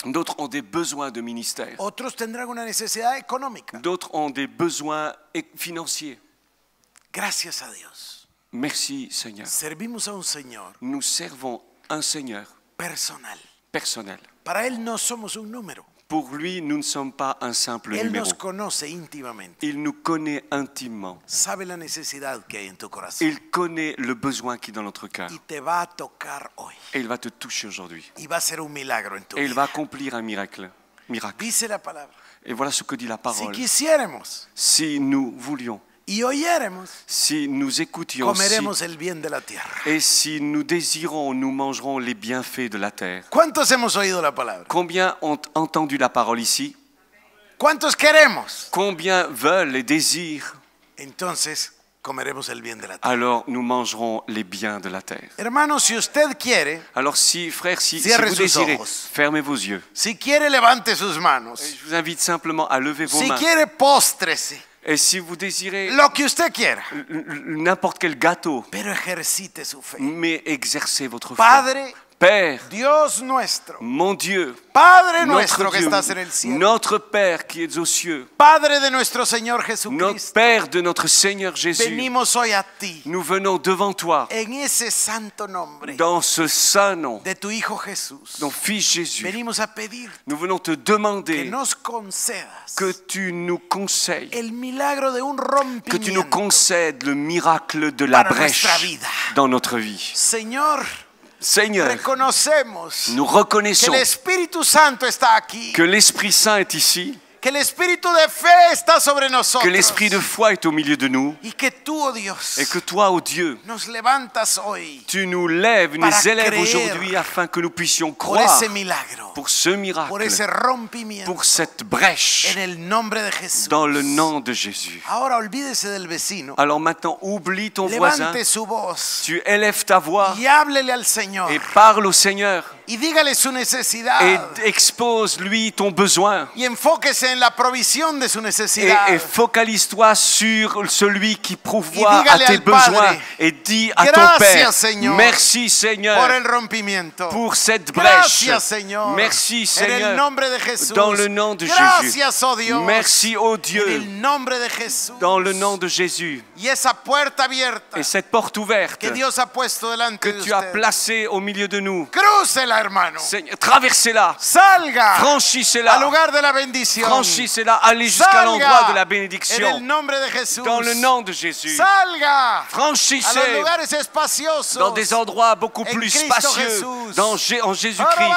D'autres ont des besoins de ministère. Otros tendrán una necesidad económica. D'autres ont des besoins financiers. Gracias a Dios. Merci Seigneur. Servimos a un Señor Nous servons un Seigneur personal. personnel. Para Él no somos un número. Pour lui, nous ne sommes pas un simple Él numéro. nos conoce íntimamente. Il nous connaît intimement. Sabe la necesidad que hay en tu corazón. Il connaît le besoin qui est dans notre cœur. Y te va a tocar hoy. Et il va te toucher aujourd'hui. Y va a ser un milagro en tu Et il va vida. accomplir un miracle. Dice la palabra. Et voilà ce que dit la Si parole. quisiéramos Si nous voulions, y oyéramos, si nous écoutions, comeremos el bien de la tierra. et si nous désirons, nous mangerons les bienfaits de la terre. ¿Cuántos hemos oído la palabra? Combien ont entendu la parole ici? ¿Cuántos queremos? Combien veulent et désirent? Entonces comeremos el bien de la tierra. Alors nous mangerons les biens de la terre. Hermano, si usted quiere, Alors si, frère, si Cierre vous sus désirez, ojos. fermez vos yeux. si quiere, levante sus manos. Et je vous invite simplement à lever vos Si mains. quiere, póstrese. Et si vous désirez Lo que usted quiera. n'importe quel gâteau, Pero ejercite su fe. mais exercez votre foi. Padre, Père, Dios nuestro. mon Dieu, Padre nuestro notre que Dieu, estás en el cielo. notre Père qui es aux cieux, Padre de nuestro Señor notre Jesucristo. Père de notre Seigneur Jésus, Venimos hoy a ti. nous venons devant toi En ese santo nombre dans ce saint nom, de tu Hijo Jesús. ton Fils Jésus. Venimos a pedir Nous venons te que demander nos concedas que tu nous conseilles, el milagro de un que tu nous rompimiento. concèdes le miracle de la Para nuestra brèche vida. dans notre vie. Señor, Seigneur, reconocemos nous que reconnaissons el Espíritu Santo está aquí. que l'Esprit Saint est ici, Que el Espíritu de fe está sobre que nosotros. l'Esprit de foi est au milieu de nous, Y que tú, oh Dios, et que toi, ô Dieu, nos levantas hoy tu nous lèves, Para nous élèves creer aujourd'hui afin que nous puissions por croire ese milagro, pour ce por miracle, ese rompimiento, pour cette brèche, en el nombre de Jesús. dans le nom de Jésus. Ahora olvídese del vecino. Alors maintenant, oublie ton voisin, Levante su voz tu élèves ta voix y háblele al Señor. et parle au Seigneur Y dígale su necesidad. et expose-lui ton besoin. Y enfóquese en la provisión de su necesidad. Et focalise-toi sur celui qui pourvoit Y dígale à tes al Padre, besoins et dis à ton gracias, Père, Señor, merci por Seigneur el rompimiento. pour cette brèche. Gracias, Señor. Merci En el Seigneur nombre de Jesús. dans le nom de Jésus. Gracias, oh Dios. Merci ô En Dieu el nombre de Jesús. dans le nom de Jésus. Y esa puerta abierta Et cette porte ouverte que Dios ha puesto delante que de tu as usted. placée au milieu de nous, Crúcela, hermano. Seigneur, traversez-la, Salga al franchissez-la, lugar de la bendición. franchissez-la, allez jusqu'à Salga l'endroit de la en el bénédiction nombre de Jesús. dans le nom de Jésus. Salga a los Franchissez lugares espaciosos. dans des endroits beaucoup En plus Cristo spacieux Jesús. en Jésus-Christ.